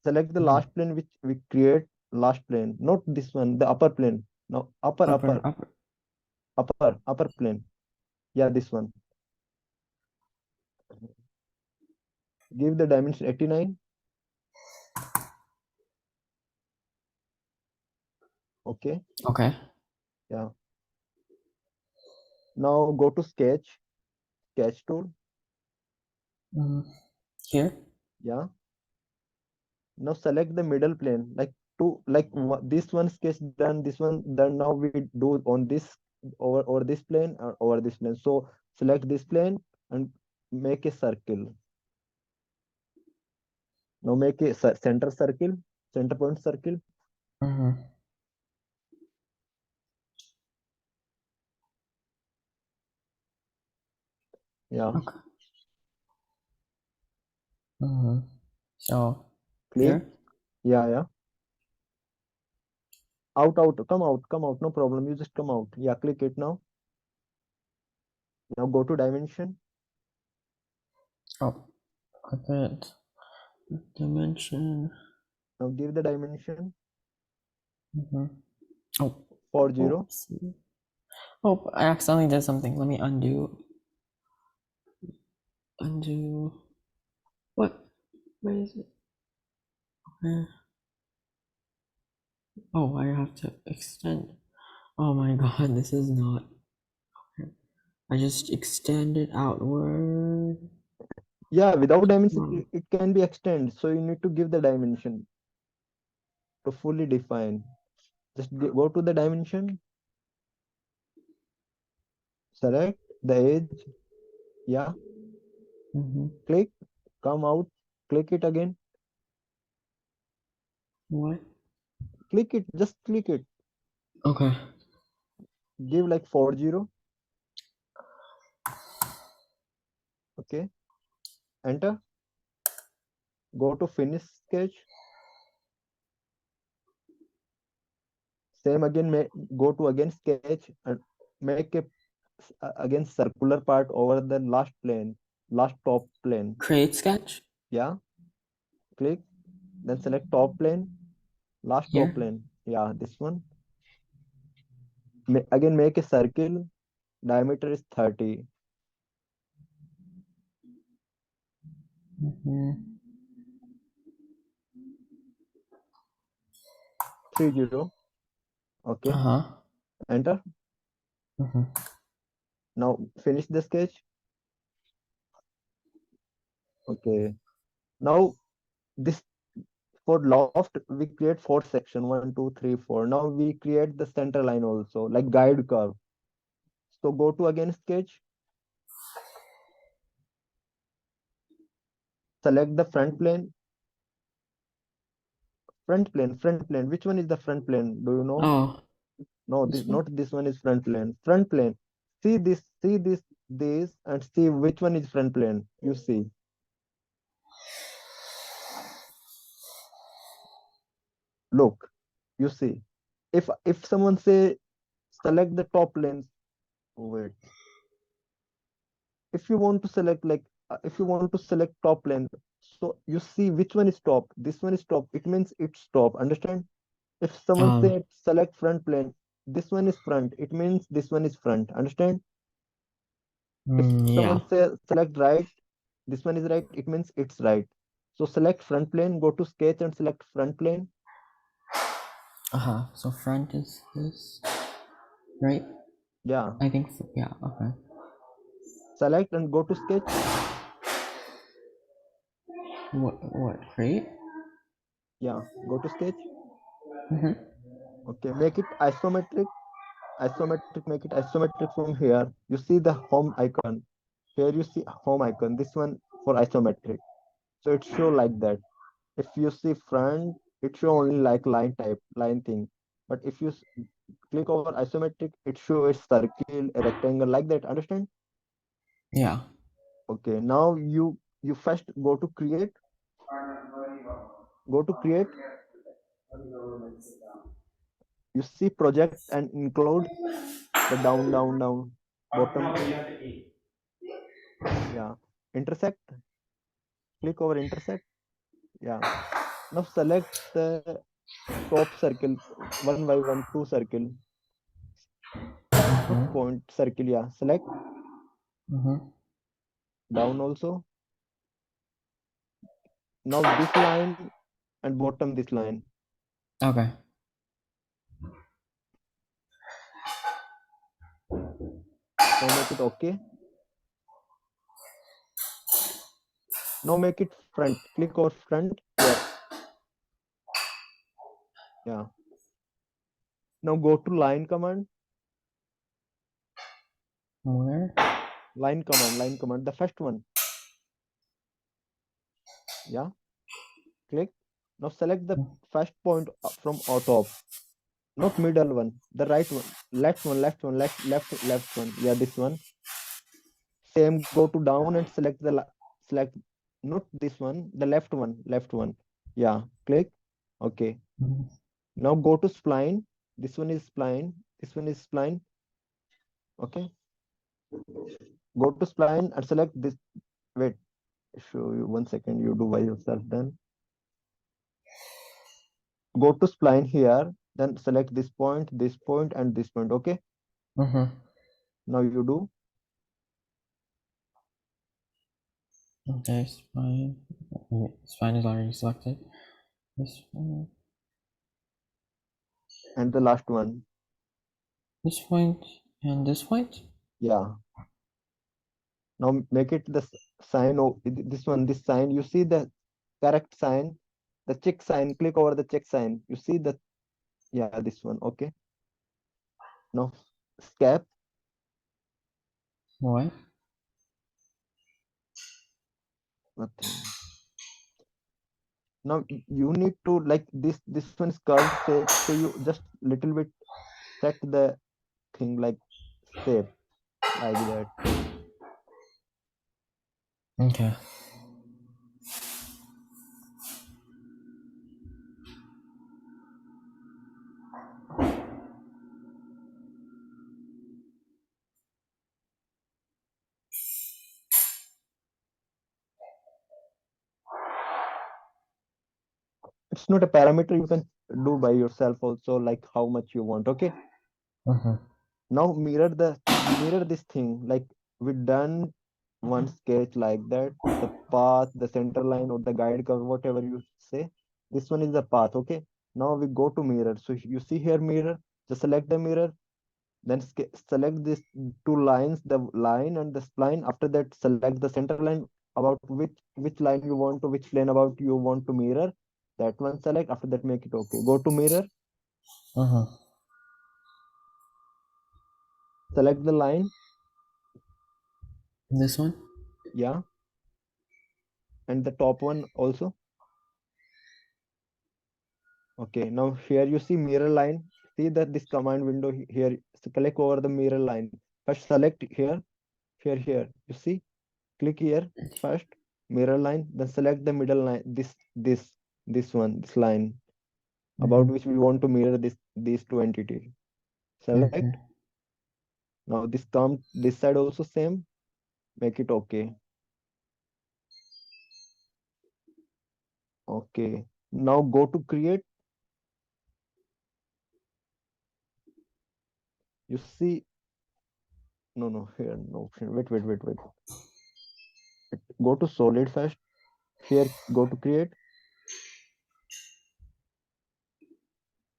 Select the last plane which we create. Last plane, not this one, the upper plane. Now upper plane. Yeah, this one. Give the dimension 89. Okay. Okay. Yeah. Now go to sketch tool. Here? Yeah. Now select the middle plane, like this one sketch done, this one done. Now we do on this over this plane or over this plane. So select this plane and make a circle. Now make a center point circle. Yeah. Okay. So Click. here? Yeah. Out. Come out. No problem. You just come out. Yeah, click it now. Now go to dimension. Oh, it. Dimension. Now give the dimension. Oh. 40. Oh, I accidentally did something. Let me undo. What? Where is it? Okay. Oh, I have to extend. Oh my god, this is not. Okay. I just extend it outward. Yeah, without dimension, it can be extended. So you need to give the dimension to fully define. Just go to the dimension. Select the edge. Yeah. Click. Come out. Click it again. What? Click it. Just click it. Okay. give like 40. Okay, enter. Go to finish sketch. Same again, go to again sketch and make a again circular part over the last plane, last top plane. Create sketch. Yeah, click, then select top plane, last Here? top plane. Yeah, this one. Again make a circle, diameter is 30. Mm-hmm. 30. Okay, Uh-huh. enter. Mm-hmm. Now finish the sketch. Okay, now this for loft we create 4 section, 1, 2, 3, 4. Now we create the center line also, like guide curve. So go to again sketch, select the front plane. Front plane. Which one is the front plane? Do you know? Oh, No, this this one? not this one is front plane. Front plane. See this, and see which one is front plane. You see. Look, you see. If someone say select the top lens, wait. If you want to select like if you want to select top lens, so you see which one is top. This one is top. It means it's top. Understand? If someone say select front plane, this one is front. It means this one is front. Understand? If yeah. someone say select right, this one is right. It means it's right. So select front plane. Go to sketch and select front plane. Uh-huh. So front is this, right? Yeah. I think, yeah, okay. Select and go to sketch. What, create? Yeah. Go to sketch. Mm-hmm. Okay. Make it isometric. Make it isometric from here. You see the home icon. Here you see home icon. This one for isometric. So it show like that. If you see front, it show only like line thing. But if you click over isometric, it show a circle, a rectangle like that. Understand? Yeah. Okay. Now you first go to create. Go to create. You see project and include the down, bottom. Yeah. Intersect. Click over intersect. Yeah. Now select the top circle, 1 by 1, 2 circle. Not point, circle. Yeah. Select Mm-hmm. down also. Now this line and bottom this line. Okay. Now make it okay. Now make it front. Click over front here. Yeah. Now go to line command. Where? Line command. The first one. Yeah. Click. Now select the first point from top. Not middle one. The right one. Left one. Yeah, this one. Same. Go to down and select the select. Not this one. The left one. Yeah. Click. Okay. Mhm. Now go to spline. This one is spline. This one is spline. Okay. Go to spline and select this. Wait. Show you 1 second. You do by yourself then. Go to spline here. Then select this point, and this point. Okay. Mm-hmm. Now you do. Okay, spine. Spine is already selected. This one. And the last one. This point and this point? Yeah. Now make it the sign of this one. This sign. You see the correct sign. The check sign. Click over the check sign. You see the yeah this one. Okay. Now escape. What? Nothing. Now you need to like this one is curved shape, so you just little bit set the thing like shape, like that. Okay. It's not a parameter, you can do by yourself also, like how much you want. Okay, Mm-hmm. now mirror this thing, like we done one sketch like that, the path, the center line, or the guide curve, whatever you say. This one is the path. Okay, now we go to mirror. So you see here mirror, just select the mirror, then select these two lines, the line and the spline. After that, select the center line, about which line you want to, which plane about you want to mirror. That one select. After that, make it okay. Go to mirror, Mm-hmm. select the line. This one? Yeah, and the top one also. Okay, now here you see mirror line. See that this command window here, so click over the mirror line. First select here, here. You see, click here first, mirror line, then select the middle line, this one, this line, about Mm-hmm. which we want to mirror these two entities. Mm-hmm. Select. Now this come this side also same, make it okay. Okay. Now go to create. You see, no, here, no option. Wait. Go to solid first. Here, go to create.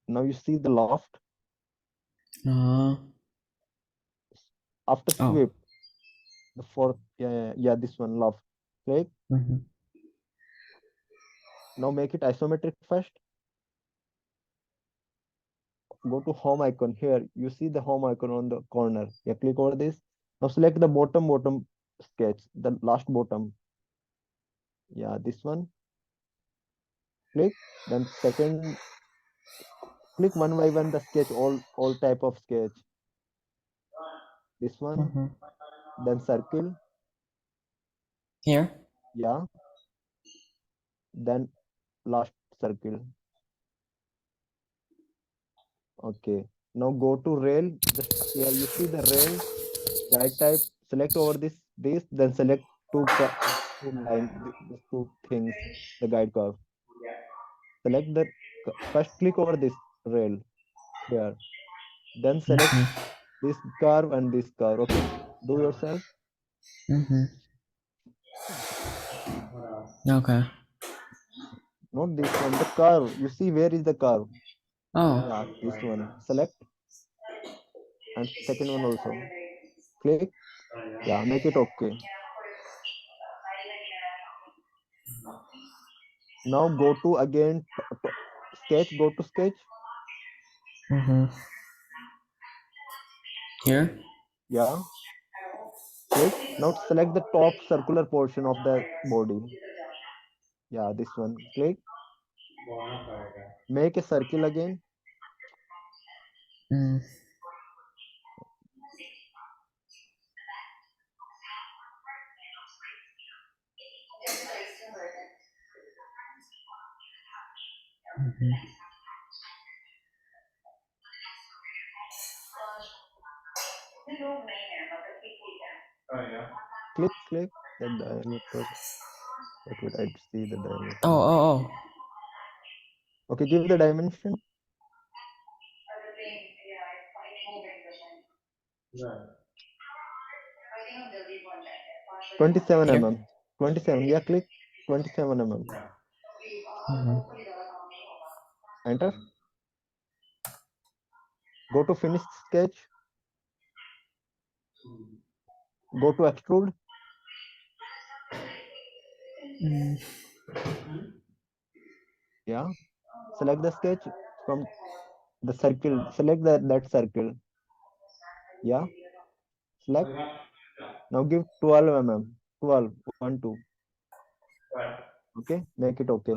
Now you see the loft. Uh, After oh. sweep, the fourth, yeah, this one, loft. Click. Mm-hmm. Now make it isometric first. Go to home icon here. You see the home icon on the corner. Yeah, click over this. Now select the bottom sketch, the last bottom. Yeah, this one. Click. Then second, click one by one the sketch, all type of sketch. This one. Mm-hmm. Then circle. Here? Yeah. Then last circle. Okay. Now go to rail. Just here you see the rail guide type. Select over this. Then select two line, these two things, the guide curve. Select the first, click over this rail here. Then select Mm-hmm. this curve and this curve. Okay. Do yourself. Mm-hmm. Okay. Not this one. The curve. You see where is the curve? Oh. Yeah, this one. Select, and second one also. Click. Yeah, make it okay. Now go to again sketch. Go to sketch. Mm-hmm. Here? Yeah. Click. Now select the top circular portion of the body. Yeah, this one. Click. Make a circle again. Mm. Mm-hmm. Click the diameter. Wait, I see the diameter. Oh. Okay, give the dimension. 27 Here? mm. 27. Yeah, click 27 mm. Mm-hmm. Enter. Go to finish sketch. Go to extrude. Mm. Yeah. Select the sketch from the circle. Select that circle. Yeah. Select. Now give 12 mm. 12. 1, 2. Okay. Make it okay.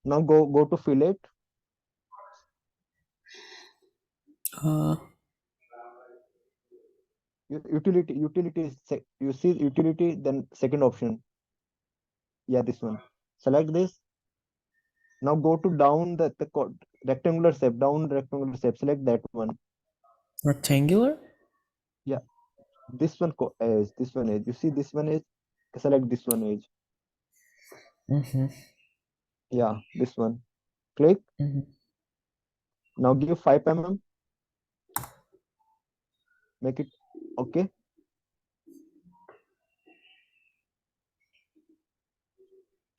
Now go to fillet. Uh, Utility is you see utility, then second option. Yeah, this one. Select this. Now go to down the rectangular shape, down rectangular shape. Select that one. rectangular? Yeah, this one edge. This one edge. You see this one edge. Select this one edge. Mm-hmm. Yeah, this one. Click. Mm-hmm. Now give 5 mm. Make it okay.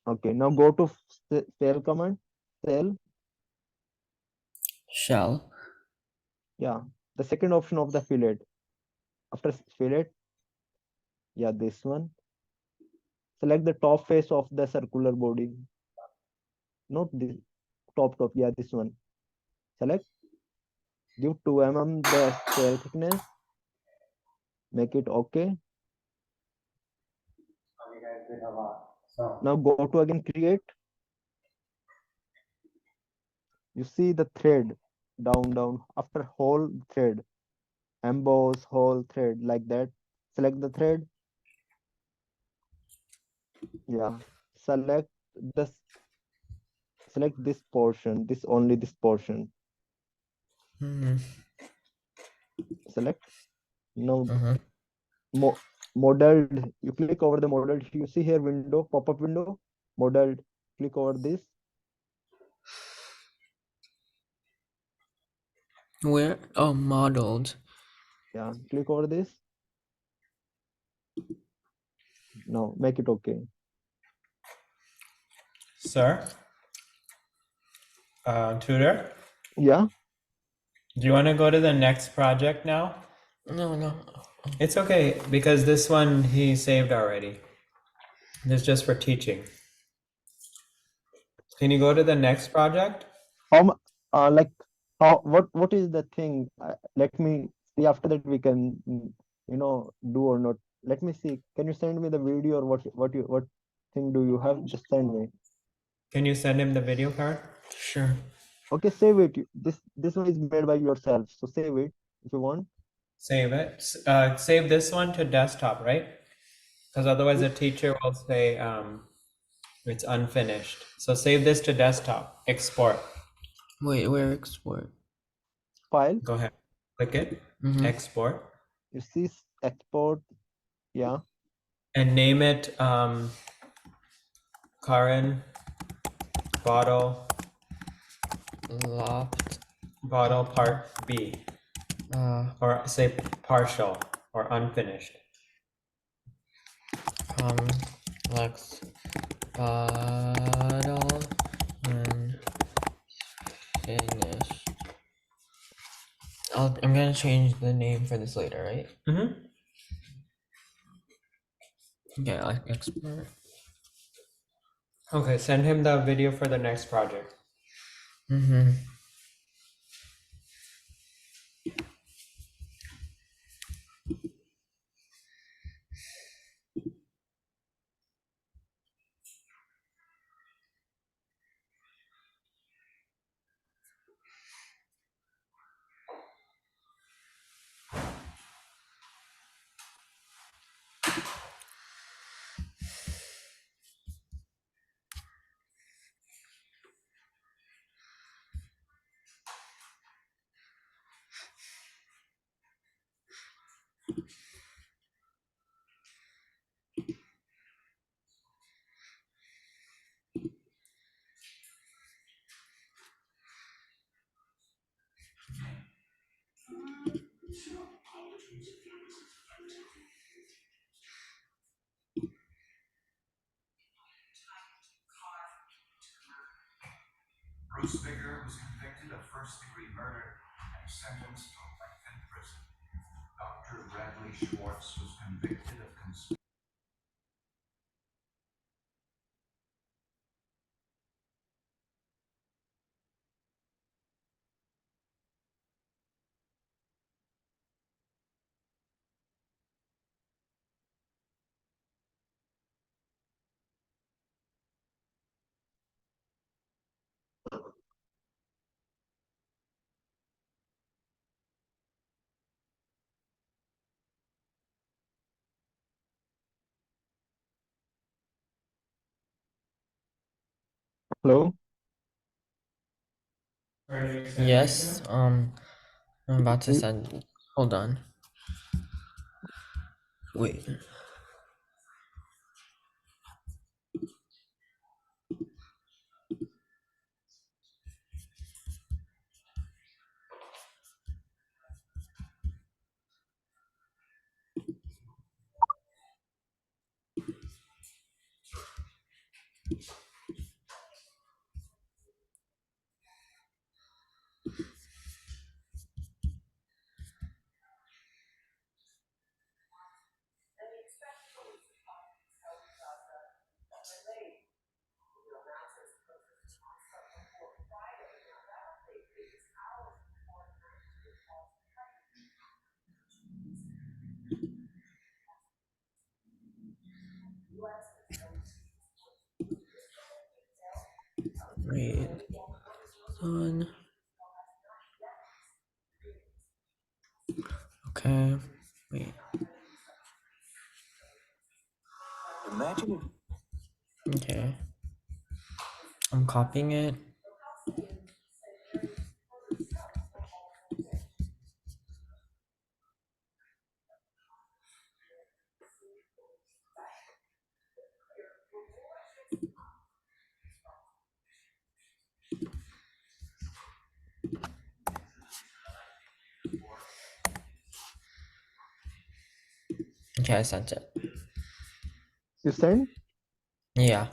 Okay. Now go to cell command. Cell. Shell. Yeah, the second option of the fillet. After fillet, yeah, this one. Select the top face of the circular body. Not this top. Yeah, this one. Select. Give 2 mm the cell thickness. Make it okay. Now go to again create. You see the thread down after whole thread, emboss whole thread like that. Select the thread. Yeah. Select this. Select this portion. Only this portion. Mm-hmm. Select. Now Mm-hmm. modeled. You click over the modeled. You see here window, pop-up window, modeled. Click over this. Where? Oh, modeled. Yeah. Click over this. Now make it okay. Sir, tutor, Yeah. do you want to go to the next project now? No. It's okay because this one he saved already. This is just for teaching. Can you go to the next project? How like how what is the thing? Let me see. After that we can do or not. Let me see. Can you send me the video or what thing do you have? Just send me. Can you send him the video card? Sure. Okay, save it. This one is made by yourself, so save it if you want. Save it. Save this one to desktop, right? Because otherwise the teacher will say it's unfinished. So save this to desktop. Export. Wait, where export? File. Go ahead. Click it. Mm-hmm. Export. You see export. Yeah. And name it Karen bottle Loft. part B. Or say partial or unfinished. Complex bottle and finish. I'm gonna change the name for this later, right? Mm-hmm. Okay, like export. Okay, send him the video for the next project. Mm-hmm. Bruce Bigger was convicted of first-degree murder and sentenced to life in prison. Dr. Bradley Schwartz was convicted of conspiracy. Hello? Yes, I'm about to You- send. Hold on. Wait. Wait. On. Okay. Wait. Imagine Okay. I'm copying it. Okay, I sent it. You send? Yeah.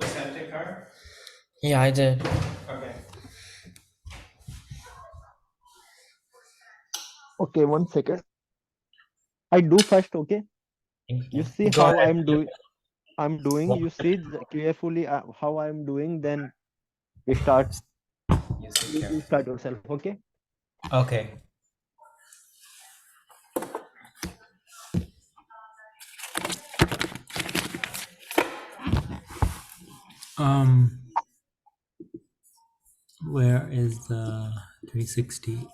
You sent it, Car? Yeah, I did. Okay. Okay, 1 second. I do first, okay? You see Go how ahead. I'm doing. You see carefully how I'm doing. Then we start. You see You carefully. start yourself, okay? Okay. Where is the 360?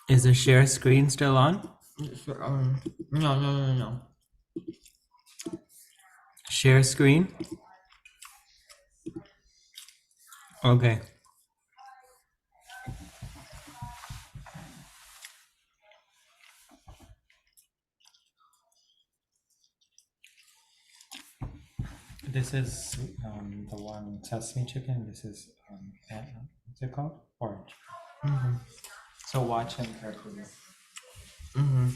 Is the share screen still on? No. Share screen? Okay. This is the one sesame chicken. This is what's it called? Orange. Mm-hmm. So watch him carefully. Mm-hmm.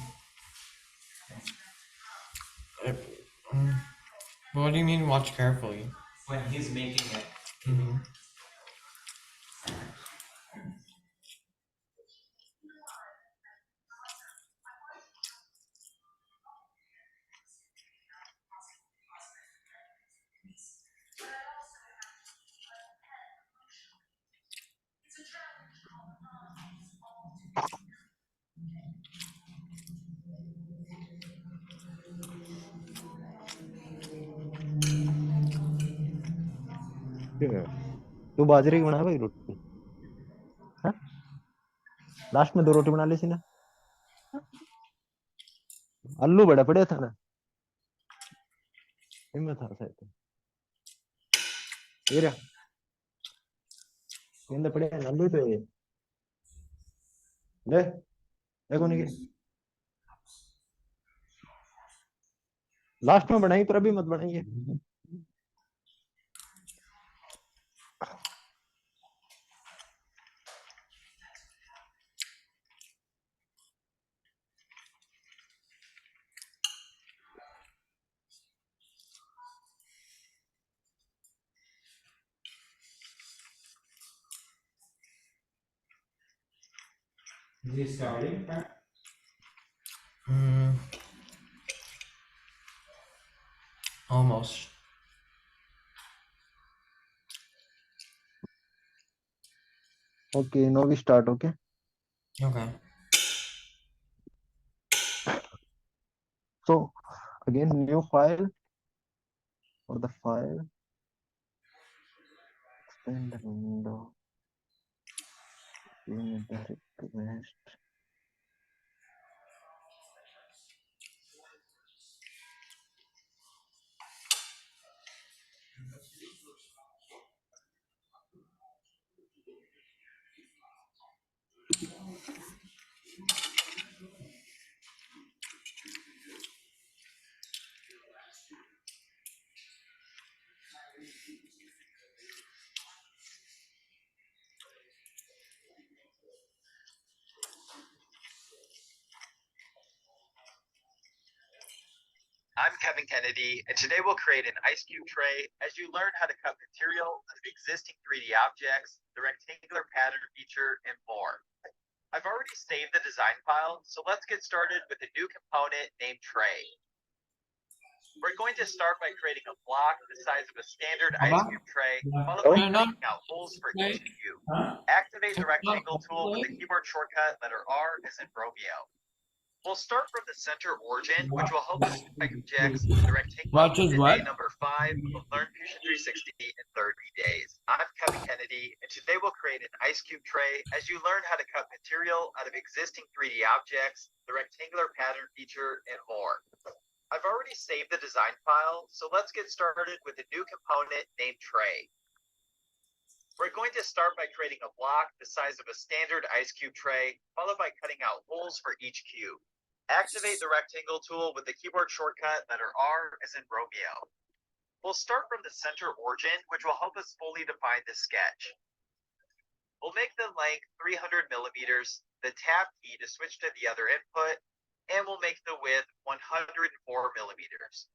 What do you mean watch carefully? When he's making it. Mm-hmm. तू बाजरे की बना भाई रोटी हाँ last में 2 रोटी बना ली सी ना आलू बड़ा पड़े था ना इनमें था शायद ये रहा ये पड़े हैं आलू तो ये ले देखो नहीं लास्ट में बनाई पर अभी मत बनाइए Is he starting? Mm, almost. Okay, now we start, okay? Okay. So again, new file for the file, expand the window, give me the request. I'm Kevin Kennedy, and today we'll create an ice cube tray as you learn how to cut material out of existing 3D objects, the rectangular pattern feature, and more. I've already saved the design file, so let's get started with a new component named tray. We're going to start by creating a block the size of a standard ice cube tray, followed by cutting out holes for each cube. Activate the rectangle tool with the keyboard shortcut letter R as in Romeo. We'll start from the center origin, which will help us find objects in the rectangle in day number 5 of Learn Fusion 360 in 30 days. I'm Kevin Kennedy, and today we'll create an ice cube tray as you learn how to cut material out of existing 3D objects, the rectangular pattern feature, and more. I've already saved the design file, so let's get started with a new component named tray. We're going to start by creating a block the size of a standard ice cube tray, followed by cutting out holes for each cube. Activate the rectangle tool with the keyboard shortcut letter R as in Romeo. We'll start from the center origin, which will help us fully define this sketch. We'll make the length 300 millimeters, the tab key to switch to the other input, and we'll make the width 104 millimeters.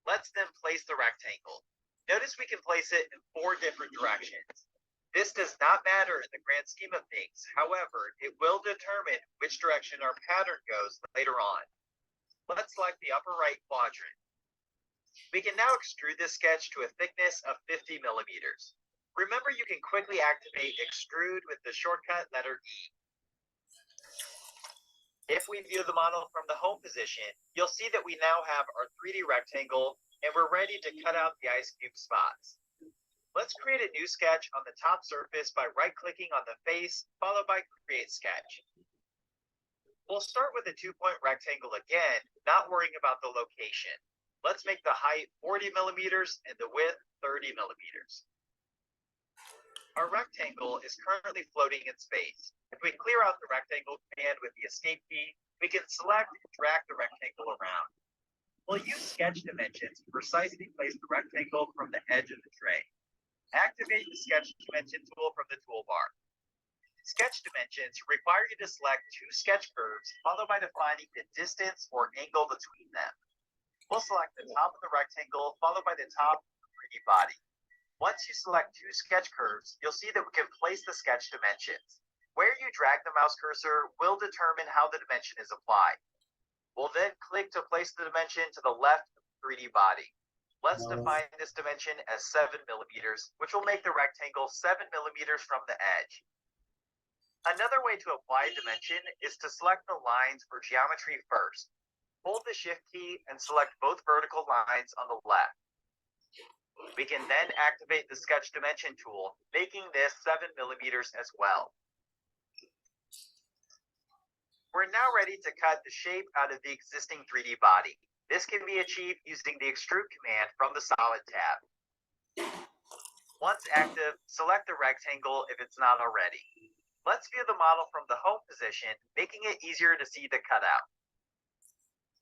Let's then place the rectangle. Notice we can place it in 4 different directions. This does not matter in the grand scheme of things. However, it will determine which direction our pattern goes later on. Let's select the upper right quadrant. We can now extrude this sketch to a thickness of 50 millimeters. Remember, you can quickly activate extrude with the shortcut letter E. If we view the model from the home position, you'll see that we now have our 3D rectangle and we're ready to cut out the ice cube spots. Let's create a new sketch on the top surface by right-clicking on the face, followed by Create Sketch. We'll start with a 2-point rectangle again, not worrying about the location. Let's make the height 40 millimeters and the width 30 millimeters. Our rectangle is currently floating in space. If we clear out the rectangle command with the Escape key, we can select and drag the rectangle around. We'll use sketch dimensions to precisely place the rectangle from the edge of the tray. Activate the sketch dimension tool from the toolbar. Sketch dimensions require you to select 2 sketch curves, followed by defining the distance or angle between them. We'll select the top of the rectangle, followed by the top of the 3D body. Once you select 2 sketch curves, you'll see that we can place the sketch dimensions. Where you drag the mouse cursor will determine how the dimension is applied. We'll then click to place the dimension to the left of the 3D body. Let's define this dimension as 7 millimeters, which will make the rectangle 7 millimeters from the edge. Another way to apply a dimension is to select the lines for geometry first. Hold the Shift key and select both vertical lines on the left. We can then activate the sketch dimension tool, making this 7 millimeters as well. We're now ready to cut the shape out of the existing 3D body. This can be achieved using the extrude command from the solid tab. Once active, select the rectangle if it's not already. Let's view the model from the home position, making it easier to see the cutout.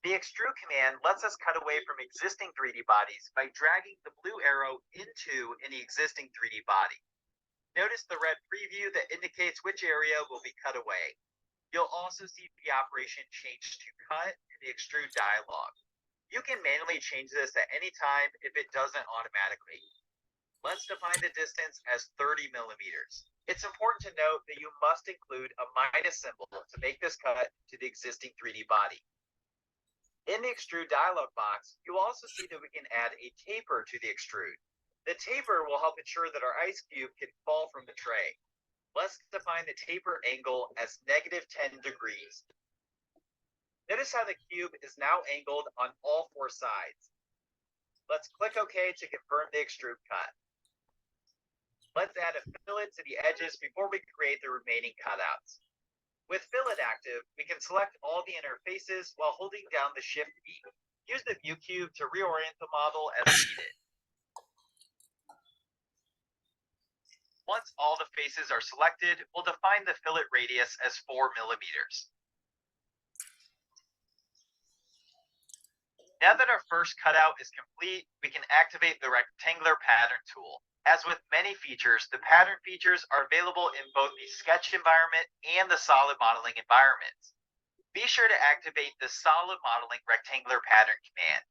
The extrude command lets us cut away from existing 3D bodies by dragging the blue arrow into any existing 3D body. Notice the red preview that indicates which area will be cut away. You'll also see the operation change to cut in the extrude dialog. You can manually change this at any time if it doesn't automatically. Let's define the distance as 30 millimeters. It's important to note that you must include a minus symbol to make this cut to the existing 3D body. In the extrude dialog box, you'll also see that we can add a taper to the extrude. The taper will help ensure that our ice cube can fall from the tray. Let's define the taper angle as -10 degrees. Notice how the cube is now angled on all four sides. Let's click OK to confirm the extrude cut. Let's add a fillet to the edges before we create the remaining cutouts. With fillet active, we can select all the interfaces while holding down the Shift key. Use the view cube to reorient the model as needed. Once all the faces are selected, we'll define the fillet radius as 4 millimeters. Now that our first cutout is complete, we can activate the rectangular pattern tool. As with many features, the pattern features are available in both the sketch environment and the solid modeling environments. Be sure to activate the solid modeling rectangular pattern command.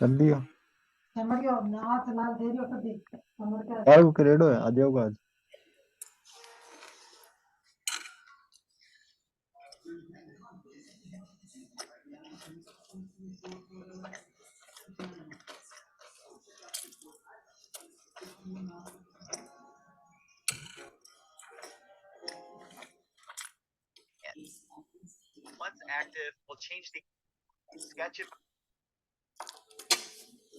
कर दिया यार वो credo है आ जाओगा आज Once active, we'll change the sketch.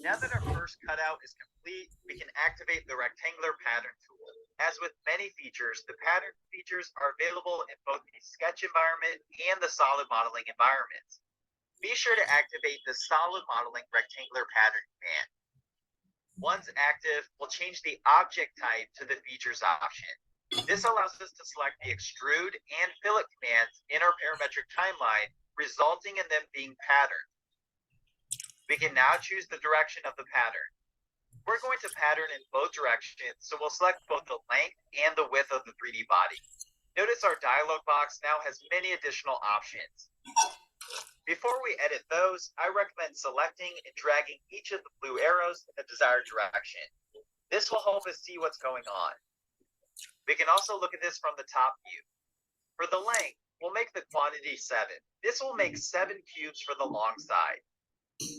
Now that our first cutout is complete, we can activate the rectangular pattern tool. As with many features, the pattern features are available in both the sketch environment and the solid modeling environments. Be sure to activate the solid modeling rectangular pattern command. Once active, we'll change the object type to the features option. This allows us to select the extrude and fillet commands in our parametric timeline, resulting in them being patterned. We can now choose the direction of the pattern. We're going to pattern in both directions, so we'll select both the length and the width of the 3D body. Notice our dialog box now has many additional options. Before we edit those, I recommend selecting and dragging each of the blue arrows in the desired direction. This will help us see what's going on. We can also look at this from the top view. For the length, we'll make the quantity 7. This will make 7 cubes for the long side.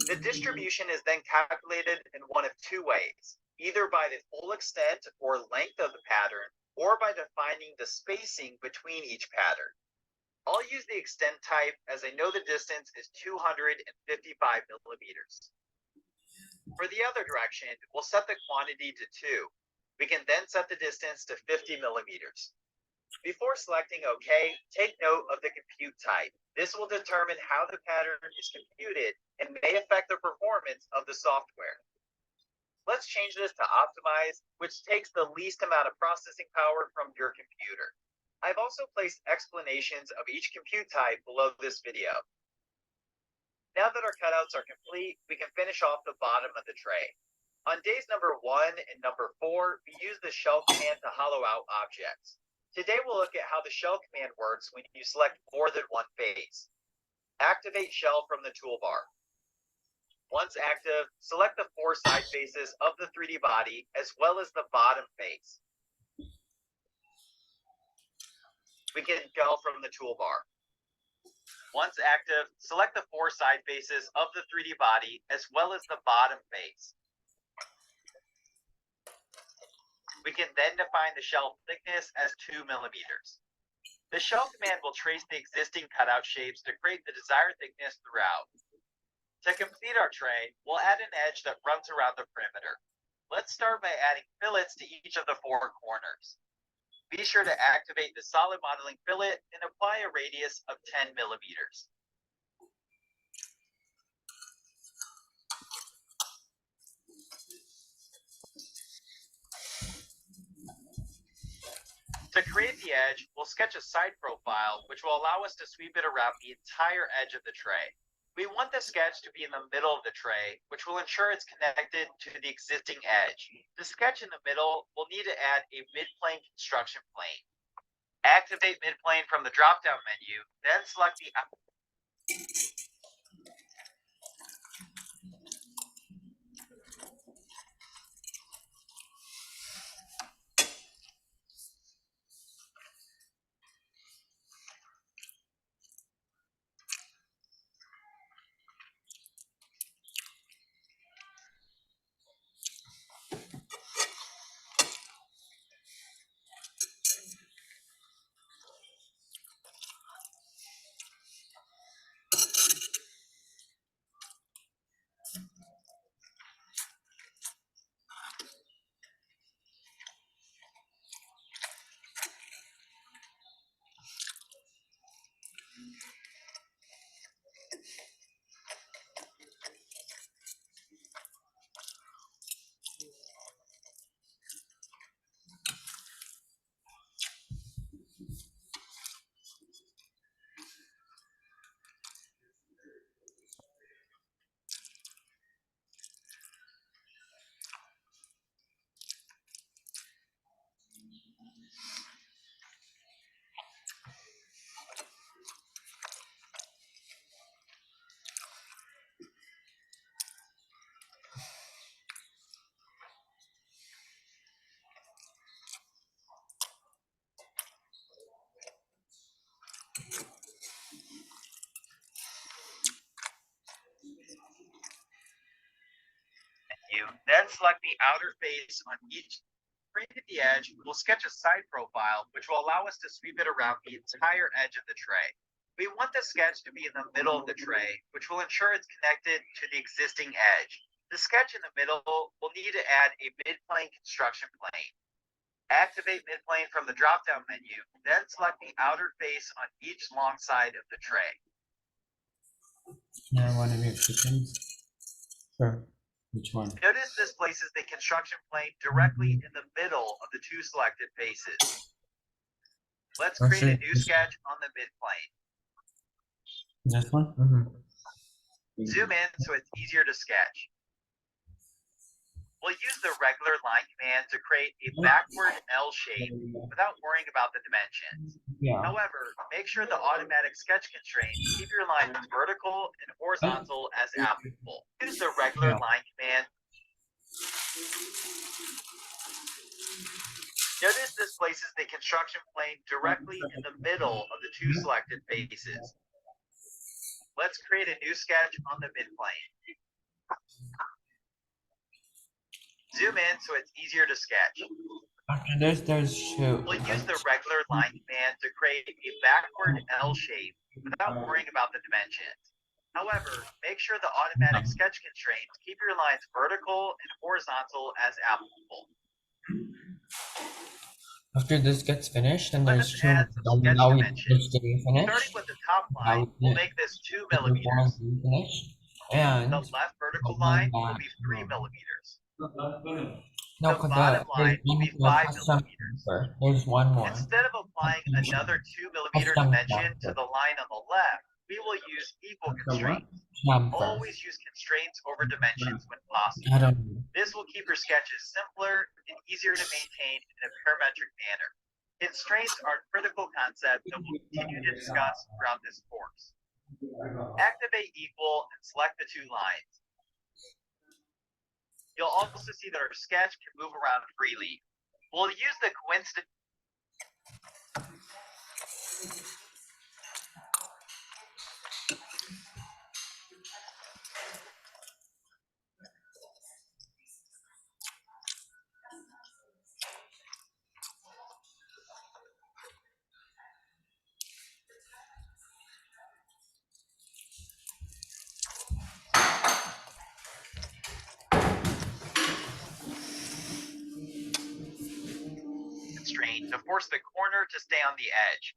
The distribution is then calculated in one of two ways, either by the full extent or length of the pattern, or by defining the spacing between each pattern. I'll use the extent type as I know the distance is 255 millimeters. For the other direction, we'll set the quantity to 2. We can then set the distance to 50 millimeters. Before selecting OK, take note of the compute type. This will determine how the pattern is computed and may affect the performance of the software. Let's change this to optimize, which takes the least amount of processing power from your computer. I've also placed explanations of each compute type below this video. Now that our cutouts are complete, we can finish off the bottom of the tray. On days number 1 and number 4, we use the shell command to hollow out objects. Today we'll look at how the shell command works when you select more than one face. Activate shell from the toolbar. Once active, select the 4 side faces of the 3D body as well as the bottom face. We can shell from the toolbar. Once active, select the 4 side faces of the 3D body as well as the bottom face. We can then define the shell thickness as 2 millimeters. The shell command will trace the existing cutout shapes to create the desired thickness throughout. To complete our tray, we'll add an edge that runs around the perimeter. Let's start by adding fillets to each of the 4 corners. Be sure to activate the solid modeling fillet and apply a radius of 10 millimeters. To create the edge, we'll sketch a side profile, which will allow us to sweep it around the entire edge of the tray. We want the sketch to be in the middle of the tray, which will ensure it's connected to the existing edge. To sketch in the middle, we'll need to add a mid-plane construction plane. Activate mid-plane from the drop-down menu, then select the menu, then select the outer face on each. Create the edge, we'll sketch a side profile, which will allow us to sweep it around the entire edge of the tray. We want the sketch to be in the middle of the tray, which will ensure it's connected to the existing edge. To sketch in the middle, we'll need to add a mid-plane construction plane. Activate mid-plane from the drop-down menu, then select the outer face on each long side of the tray. Now one of your chickens. Sure. Which one? Notice this places the construction plane directly in the middle of the two selected faces. Let's create a new sketch on the mid-plane. This one? Zoom in so it's easier to sketch. We'll use the regular line command to create a backward L shape without worrying about the dimensions. Yeah. However, make sure the automatic sketch constraints keep your lines vertical and horizontal as applicable. Use the regular line command. Notice this places the construction plane directly in the middle of the two selected faces. Let's create a new sketch on the midplane. Zoom in so it's easier to sketch. After this, there's two. We'll use the regular line command to create a backward L shape without worrying about the dimensions. However, make sure the automatic sketch constraints keep your lines vertical and horizontal as applicable. After this gets finished, then there's Let's two. add some sketch Now dimensions. it's getting finished. Starting with the top line, we'll make this 2 millimeters. Finished. And The left vertical the line one will be 3 millimeters. no, The because bottom line will be 5 millimeters. There's one more. Instead of applying another 2 millimeter Custom dimension to transfer. the line on the left, we will use equal constraints. Chamfer. Always use constraints over dimensions when possible. I don't know. This will keep your sketches simpler and easier to maintain in a parametric manner. Constraints are a critical concept that we'll continue to discuss throughout this course. Activate equal and select the two lines. You'll also see that our sketch can move around freely. We'll use the coincident. Constraint to force the corner to stay on the edge.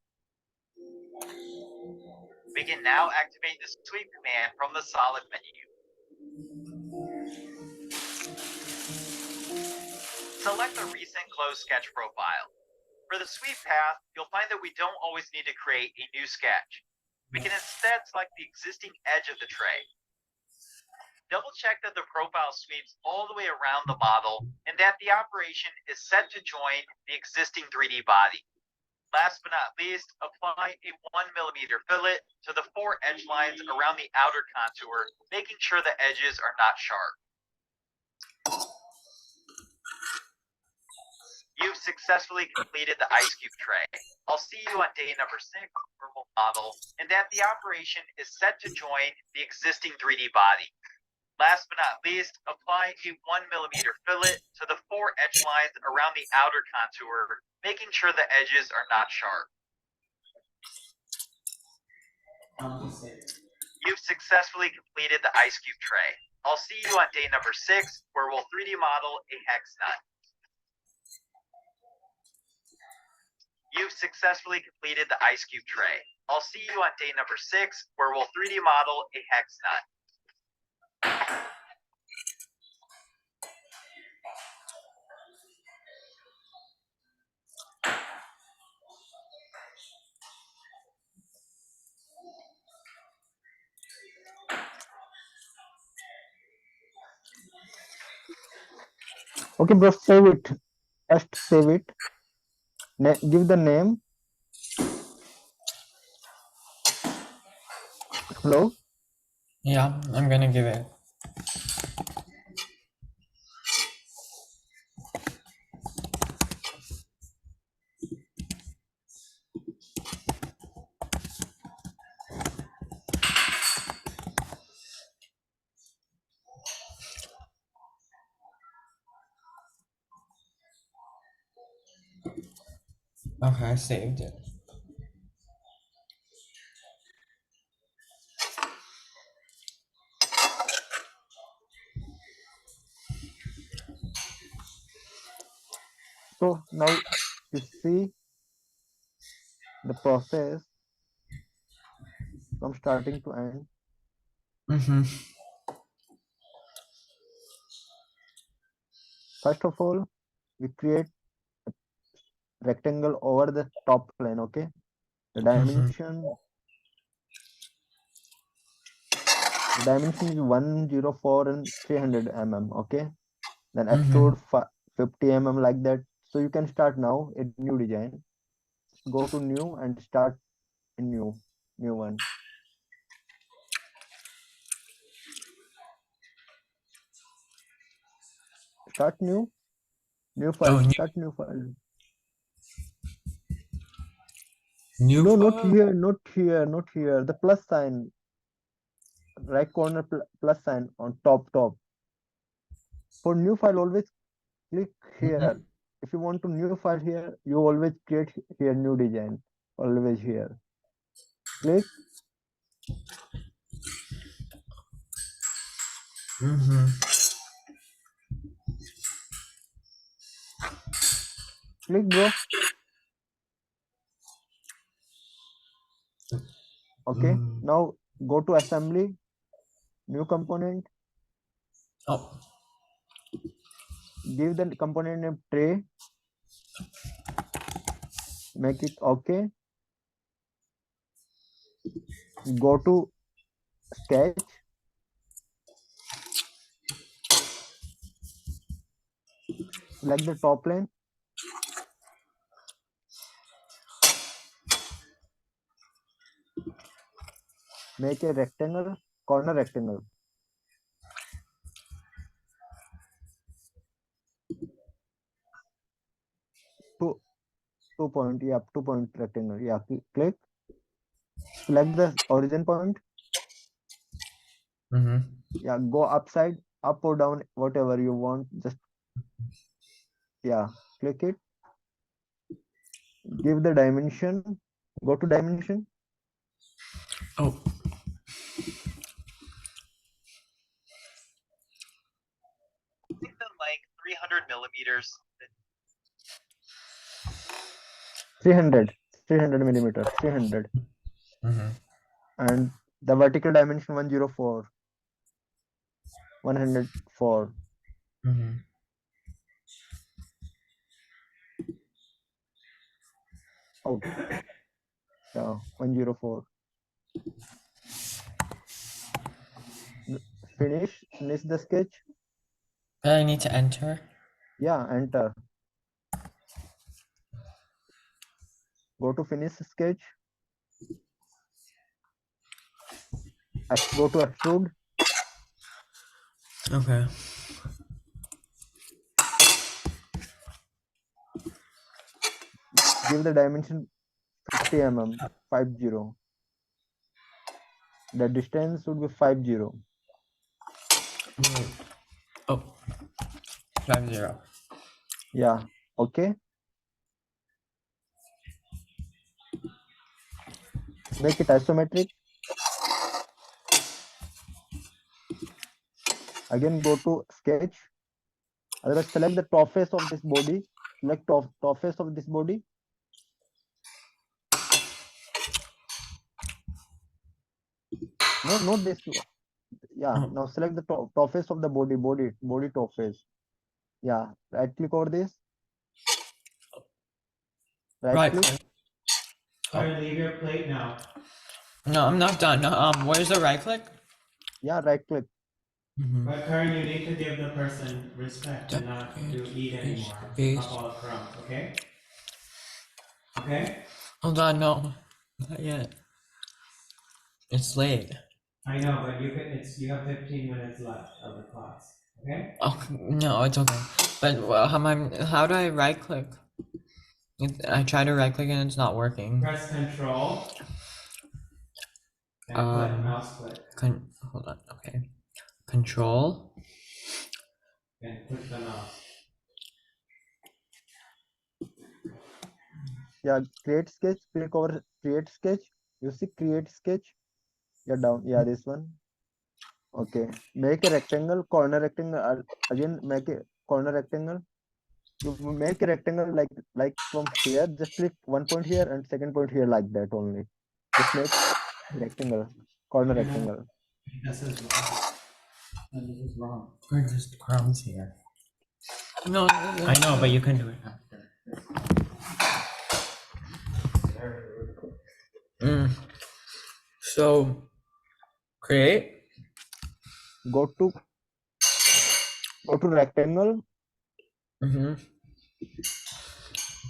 We can now activate the sweep command from the solid menu. Select the recent closed sketch profile. For the sweep path, you'll find that we don't always need to create a new sketch. We can instead select the existing edge of the tray. Double check that the profile sweeps all the way around the model and that the operation is set to join the existing 3D body. Last but not least, apply a 1mm fillet to the 4 edge lines around the outer contour, making sure the edges are not sharp. You've successfully completed the ice cube tray. I'll see you on day number 6 for the model, and that the operation is set to join the existing 3D body. Last but not least, apply a 1mm fillet to the 4 edge lines around the outer contour, making sure the edges are not sharp. You've successfully completed the ice cube tray. I'll see you on day number 6, where we'll 3D model a hex nut. You've successfully completed the ice cube tray. I'll see you on day number 6, where we'll 3D model a hex nut. Okay, bro, save it. Just save it. Give the name. Hello? Yeah, I'm gonna give it. Okay, I saved it. So now you see the process from starting to end. Mm-hmm. First of all, we create a rectangle over the top plane, okay? The dimension is 104 and 300 mm, okay? Then extrude 50 mm like that. So you can start now a new design. Go to new and start a new one. Start new file. Start new file. No, not here, not here, not here. The plus sign, right corner plus sign on top. For new file, always click here. If you want to new file here, you always create here new design. Always here. Click. Click, bro. Okay. Now go to assembly. New component. Oh. Give the component name tray. Make it okay. Go to sketch. Select the top plane. Make a rectangle, corner rectangle. Two point, yeah, 2 point rectangle. Yeah, click. Select the origin point. Yeah, go upside, up or down, whatever you want. Just yeah, click it. Give the dimension. Go to dimension. Oh. Make the length 300 millimeters. 300 millimeter, 300. Mm-hmm. And the vertical dimension 104, 104. Mm-hmm. Out. Yeah, 104. Finish the sketch. I need to enter. Yeah, enter. Go to finish sketch. Go to extrude. Okay. Give the dimension 50 mm, 50. The distance should be 50. Oh, 50. Yeah, okay. Make it isometric. Again, go to sketch. Otherwise, select the top face of this body. Select top face of this body. No, not this one. Yeah, Oh. now select the top face of the body top face. Yeah, right click over this. Right click. Sorry, leave your plate now. No, I'm not done. Where's the right click? Yeah, right click. Mm-hmm. But Karen, you need to give the person respect and not do eat anymore. Paste. Up all the crumbs, okay? Okay? Hold on, no, not yet. It's late. I know, but you have 15 minutes left of the class. Okay? Oh no, it's okay. But how do I right click? I try to right click and it's not working. Press control and click, mouse click. Hold on. Okay. Control. And click the mouse. Yeah, create sketch. Click over create sketch. You see create sketch. Yeah, down. Yeah, this one. Okay. Make a rectangle, corner rectangle. Again, make a corner rectangle. You make a rectangle like from here. Just click one point here and second point here like that only. Just make rectangle, corner rectangle. This is wrong. This is wrong. There's just crumbs here. No, I know, but you can do it after. So create. Go to rectangle. Mm-hmm.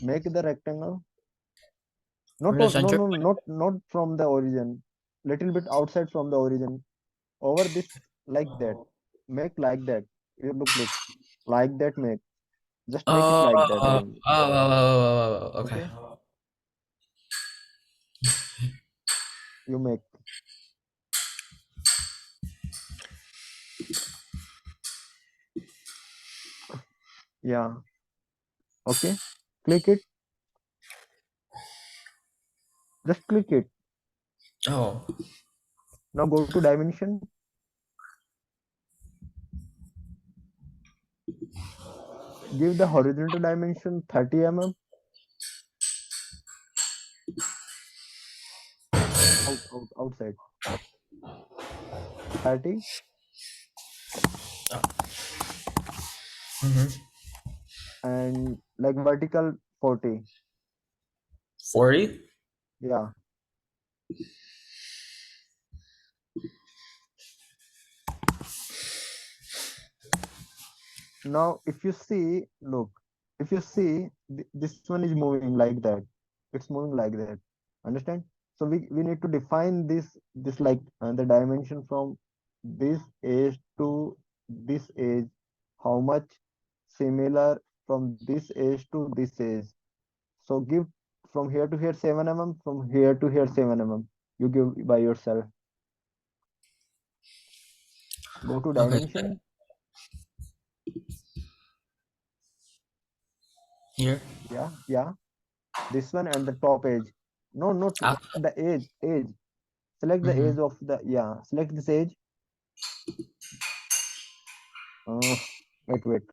Make the rectangle. From the center. Not from the origin. Little bit outside from the origin. Over this like that. Make like that. You look like that. Make just make it like that only. Okay. Okay. You make. Yeah. Okay. Click it. Just click it. Oh. Now go to dimension. Give the horizontal dimension 30 mm. Outside. 30. Mm-hmm. And like vertical 40. 40. Yeah. Now if you see, look, if you see this one is moving like that. It's moving like that. Understand? So we need to define this like the dimension from this edge to this edge. How much similar from this edge to this edge. So give from here to here 7 mm, from here to here 7 mm. You give by yourself. Go to Okay. dimension. Here. Yeah. This one and the top edge. No, not the edge. Select the edge of the, select this edge. Wait.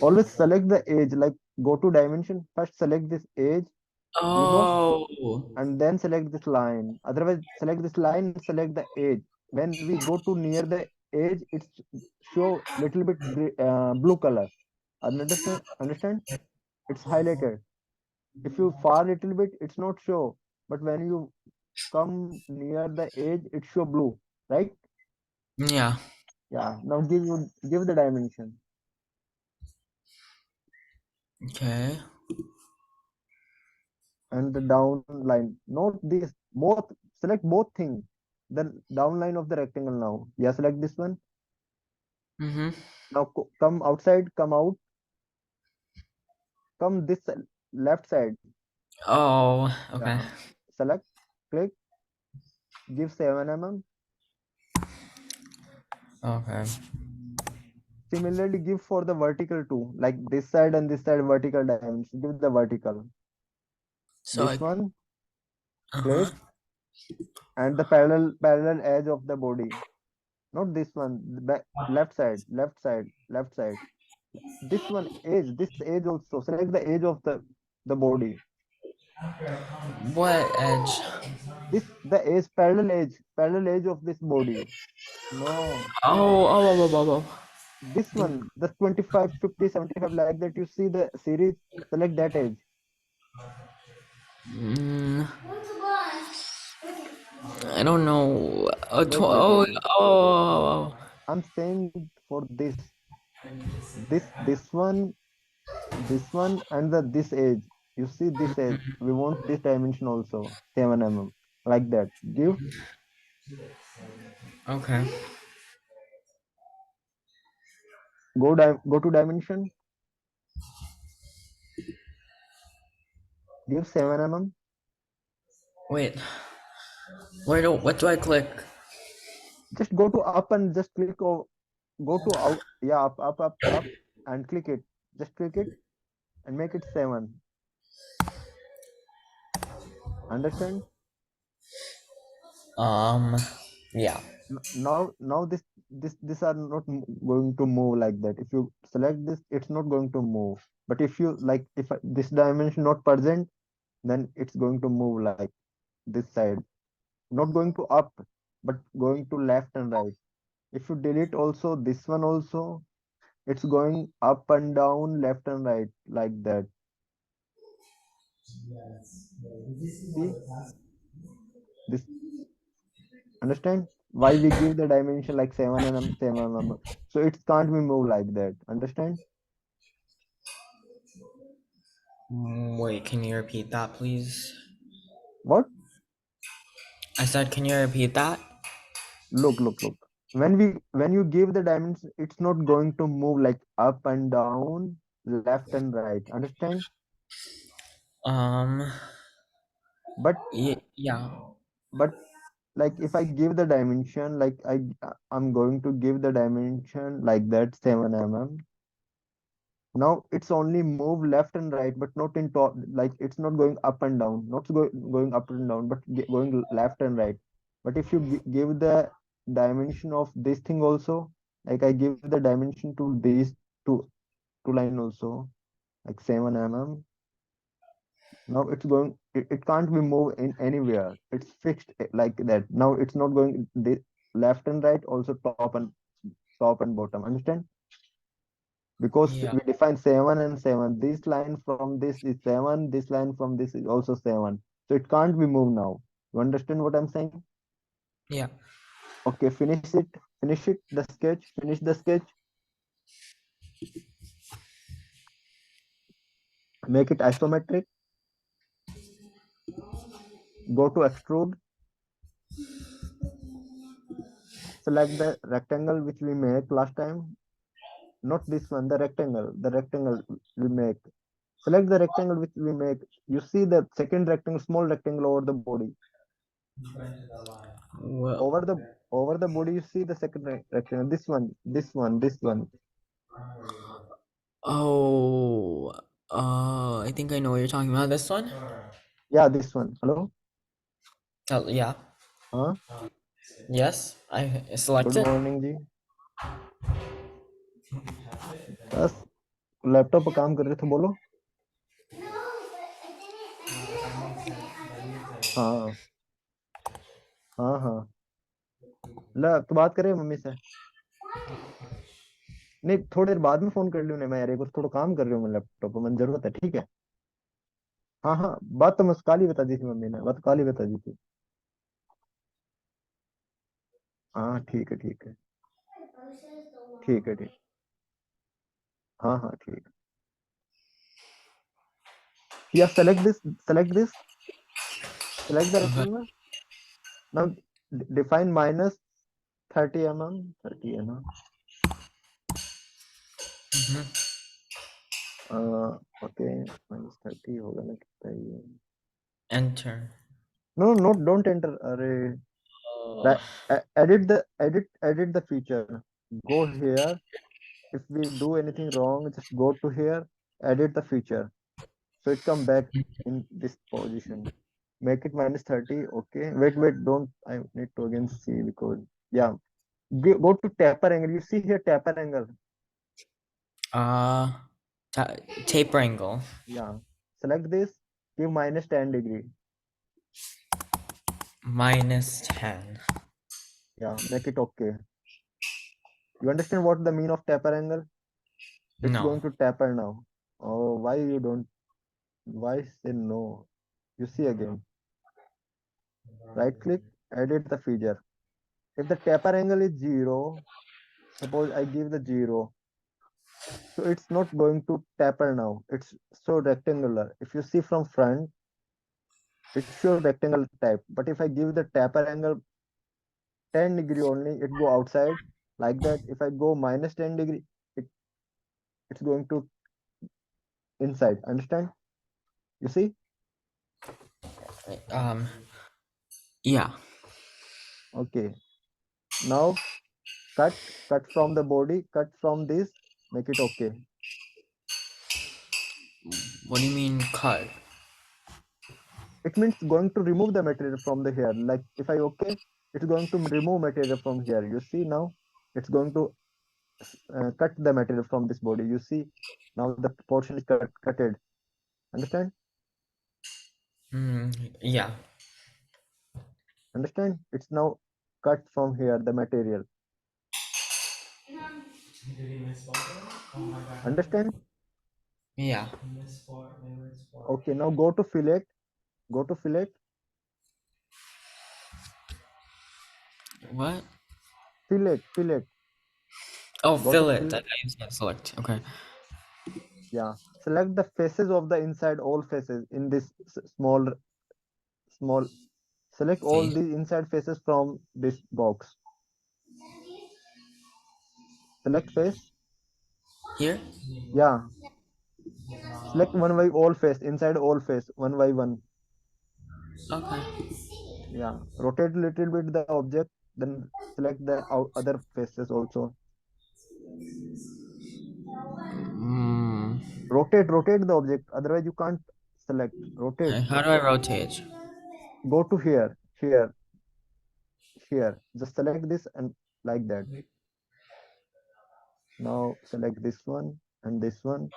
Always select the edge, like go to dimension, first select this edge, you know, Oh. and then select this line. Otherwise, select this line, select the edge. When we go to near the edge, it's show little bit blue color. Understand? Understand? It's highlighted. If you far little bit, it's not show. But when you come near the edge, it show blue, right? Yeah. Yeah. Now give the dimension Okay. and the down line. Not this. Both select both things. The down line of the rectangle now. Yeah, select this one. Mm-hmm. Now come outside. Come out. Come this left side. Oh, okay. Yeah. Select. Click. Give 7 mm. Okay. Similarly, give for the vertical too. Like this side and this side vertical dimension. Give the vertical. So This I one. uh-huh. Click. And the parallel edge of the body. Not this one. The left side. Left side. Left side. This one edge. This edge also. Select the edge of the body. What edge? This the edge. Parallel edge of this body. No. Oh. This one. The 25, 50, 75 like that. You see the series. Select that edge. Mm, I don't know. Wait, wait, wait, wait. Oh. I'm saying for this one and the this edge. You see this edge. We want this dimension also. 7 mm. Like that. Give. Okay. Go to dimension. Give 7 mm. Wait. What do I click? Just go to up and just click or go to out. Yeah, up and click it. Just click it and make it 7. Understand? Yeah. Now this are not going to move like that. If you select this, it's not going to move. But if you like, if this dimension not present, then it's going to move like this side. Not going to up, but going to left and right. If you delete also this one also, it's going up and down, left and right like that. See this? Understand why we give the dimension like 7 mm, 7 mm? So it can't be moved like that. Understand? Wait, can you repeat that, please? What? I said, can you repeat that? Look. When you give the dimension, it's not going to move like up and down, left and right. Understand? Um, But yeah. but like if I give the dimension, like I'm going to give the dimension like that 7 mm. Now it's only move left and right, but not in top. Like it's not going up and down, not going up and down, but going left and right. But if you give the dimension of this thing also, like I give the dimension to these two line also, like 7 mm. Now it's going. It can't be moved in anywhere. It's fixed like that. Now it's not going the left and right, also top and bottom. Understand? Because Yeah. we define 7 and 7. This line from this is 7, this line from this is also 7. So it can't be moved now. You understand what I'm saying? Yeah. Okay, finish it, the sketch, finish the sketch, make it isometric, go to extrude, select the rectangle which we make last time, not this one, the rectangle we make. Select the rectangle which we make. You see the second rectangle, small rectangle over the body. Well, Over the body, you see the second rectangle. This one. oh, I think I know what you're talking about. This one? Yeah, this one. Hello? Oh, yeah. Huh? Yes, I select Good it. morning, Ji. Yes. Laptop पर काम कर रहे थे, बोलो। हाँ हाँ हाँ, ला तो बात करें मम्मी से। नहीं, थोड़ी देर बाद में फोन कर लूँ। मैं यार एक बार थोड़ा काम कर रही हूँ, मैं लैपटॉप पर, मन जरूरत है, ठीक है। हाँ हाँ, बात तो मुझे कल ही बता दी थी मम्मी ने, बात कल ही बता दी थी। हाँ ठीक है ठीक है ठीक है ठीक। हाँ हाँ ठीक। या select this, select the Okay. rectangle. Now define minus 30 mm, 30 mm. Mhm. Okay, minus 30 होगा ना, कितना ये? Enter. No, no, don't enter. अरे, Uh, edit the feature. Go here. If we do anything wrong, just go to here, edit the feature. So it come back in this position. Make it minus 30. Okay. Wait, don't. I need to again see because, yeah. Go to taper angle. You see here taper angle. uh, taper angle. Yeah. Select this. Give minus 10 degree. -10. Yeah. Make it okay. You understand what the mean of taper angle? It's No. going to taper now. Oh, why you don't? Why say no? You see again. Right click. Edit the feature. If the taper angle is 0, suppose I give the 0, so it's not going to taper now. It's so rectangular. If you see from front, it shows rectangle type. But if I give the taper angle 10 degree only, it go outside like that. If I go minus 10 degree, it, it's going to inside. Understand? You see? Um, yeah. Okay. Now cut from the body, cut from this, make it okay. What do you mean cut? It means going to remove the material from the hair. Like if I okay, it's going to remove material from here. You see now? It's going to cut the material from this body. You see? Now the portion is cutted. Understand? Yeah. Understand? It's now cut from here, the material. Understand? Yeah. Okay, now go to fillet. Go to fillet. What? Fillet. Oh, Go to fillet. fillet. I said select. Okay. Yeah. Select the faces of the inside, all faces in this small. Select all Face. the inside faces from this box. Select face. Here? Yeah. Select one by all face, inside all face, one by one. Okay. Yeah. Rotate little bit the object, then select the other faces also. Mm. Rotate the object, otherwise you can't select. Rotate. How do I rotate? Go to here. Just select this and like that. Now select this one and this one.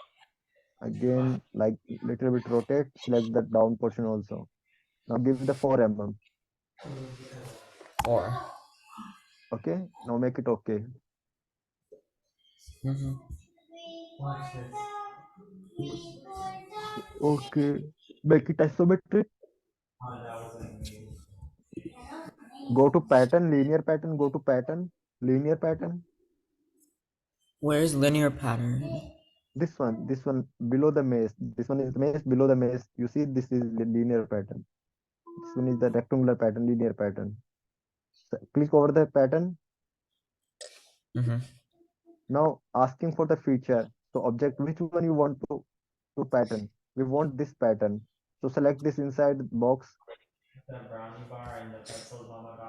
Again, like little bit rotate, select the down portion also. Now give the 4 mm. 4. Okay. Now make it okay. Mm-hmm. Okay. Make it isometric. Go to pattern, linear pattern, go to pattern, linear pattern. Where's linear pattern? This one below the maze. This one is the maze, below the maze. You see, this is the linear pattern. This one is the rectangular pattern, linear pattern. So click over the pattern. Mm-hmm. Now asking for the feature. So object, which one you want to pattern? We want this pattern. So select this inside box.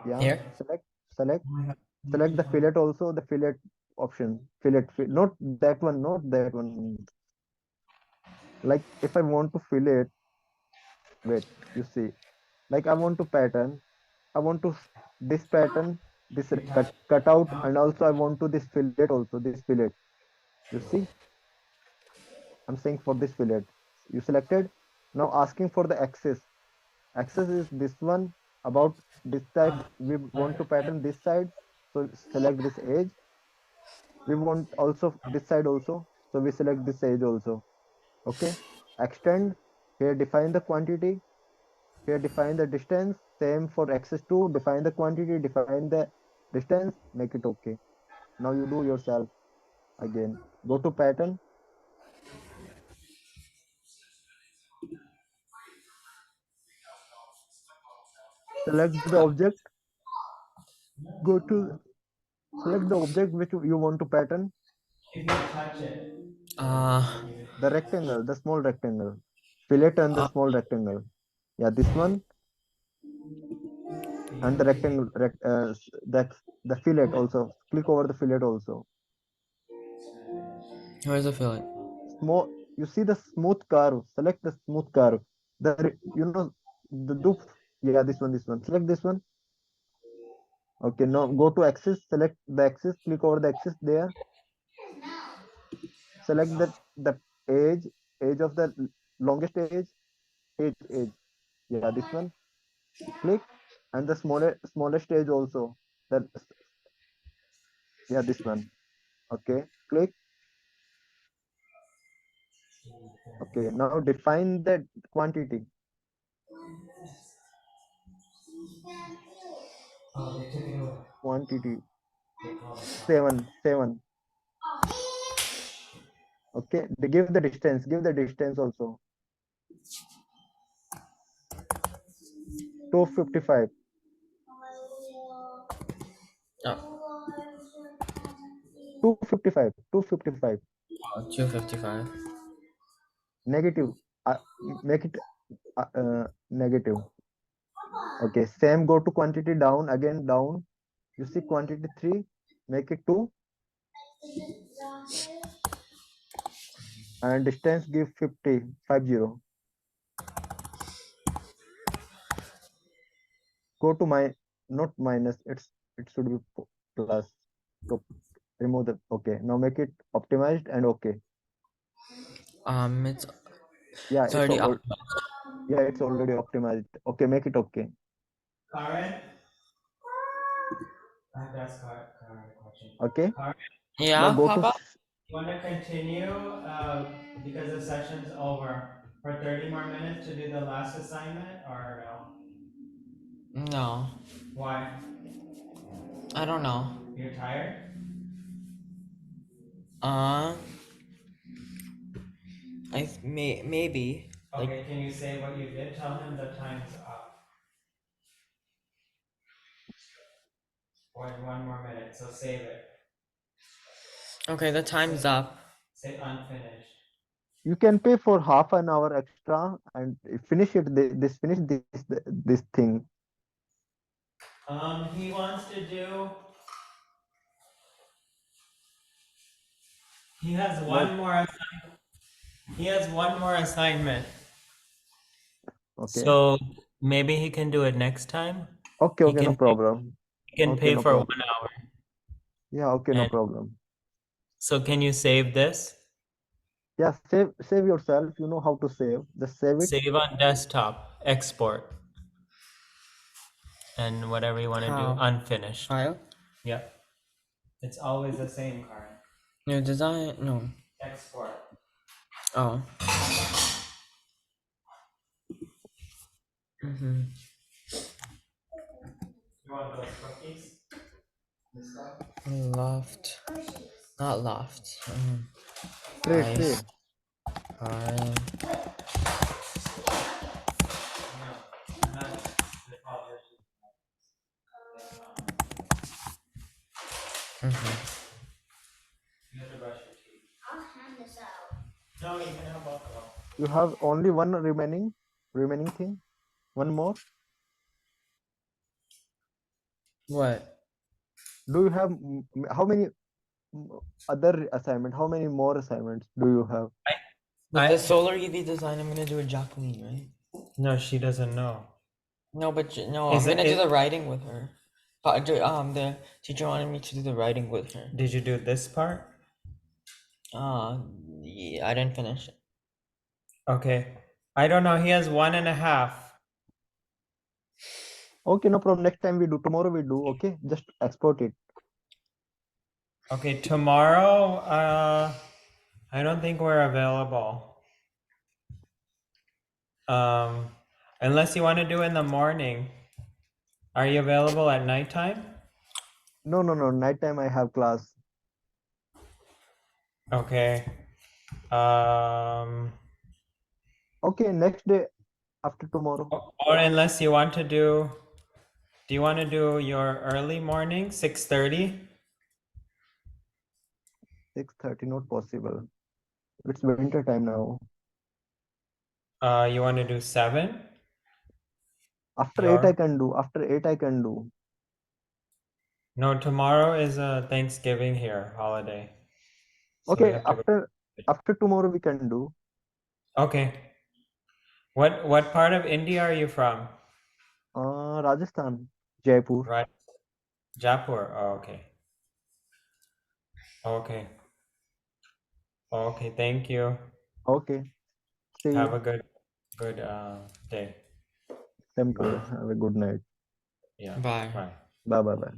Yeah, Here? select, select the fillet also, the fillet option. Not that one, not that one. Like if I want to fillet, wait, you see, like I want to pattern, I want to this pattern, this cut out, and also I want to this fillet also, this fillet. You see, I'm saying for this fillet. You selected. Now asking for the axis. Axis is this one about this type. We want to pattern this side. So select this edge. We want also this side also. So we select this edge also. Okay. Extend. Here define the quantity. Here define the distance. Same for axis 2. Define the quantity. Define the distance. Make it okay. Now you do yourself again. Go to pattern. Select the object. Go to select the object which you want to pattern. If you touch it, The rectangle, the small rectangle. Fillet and the small rectangle. Yeah, this one and the rectangle, the fillet also. Click over the fillet also. Where's the fillet? Small. You see the smooth curve. Select the smooth curve. The do. Yeah, this one, this one. Select this one. Okay, now go to axis. Select the axis. Click over the axis there. Select the edge, edge of the longest edge. Yeah, this one. Click and the smallest edge also. That yeah, this one. Okay, click. Okay, now define the quantity. oh, they took it away. Quantity They called it off. 7. Okay, they give the distance. Give the distance also. 255. Oh, 255. 255. 255. Negative. Make it negative. Okay, same. Go to quantity down again down. You see quantity 3. Make it 2 and distance give 50. 50. Go to my not minus. It should be plus. So remove the okay. Now make it optimized and okay. It's Yeah, it's already up. yeah, it's already optimized. Okay, make it okay. Karen? I have to ask Karen a question. Okay. Karen, Now Yeah, go to Papa? you want to continue because the session's over for 30 more minutes to do the last assignment or no? No, Why? I don't know. You're tired? Uh, maybe Okay, can you say what you did? Tell him the time's up. One more minute, so save it. okay. The time's up. Say unfinished. you can pay for half an hour extra and finish it. Finish this thing. He wants to do. He has No. one more. He has one more assignment. Okay. So maybe he can do it next time. Okay. He Okay. No can problem. he can Okay. pay No for problem. 1 hour. Yeah. Okay. No And problem. so can you save this? Yeah. Save yourself. You know how to save. Just save it. Save on desktop, export, and whatever you want to do, How? unfinished. File? Yep. It's always the same, Karen. New design? No. Export. Oh. Mm-hmm. You want those cookies? This guy? Loft. Not loft. Tray. Ice. Fine. No. Not the college. Mm-hmm. You have to brush your teeth. I'll hand this out. No, you can have both of them. You have only one remaining thing. One more. What? Do you have how many other assignment? How many more assignments do you have? With the solar EV design, I'm gonna do a Jacqueline, right? No, she doesn't know. No, but no, Is I'm it- gonna do it- the writing with her. But the teacher wanted me to do the writing with her. Did you do this part? Yeah, I didn't finish it. Okay. I don't know. He has 1.5. Okay, no problem. Next time we do. Tomorrow we do. Okay, just export it. Okay, tomorrow, I don't think we're available. Unless you want to do in the morning. Are you available at nighttime? No, no, no. Night time I have class. Okay. Okay, next day after tomorrow. Or unless you want to do you want to do your early morning, 6:30? 6:30 not possible. It's winter time now. You want to do 7? After 8 I Your can do. After 8 I can do. No, tomorrow is a Thanksgiving here holiday. So we Okay, have to go. after tomorrow we can do. Okay. What part of India are you from? Rajasthan, Jaipur. Right. Jaipur. Oh, okay. Okay. Okay, thank you. Okay, see Have a you. good day. Same to Bye. you. Have a good night. Yeah. Bye. Bye. Bye bye bye.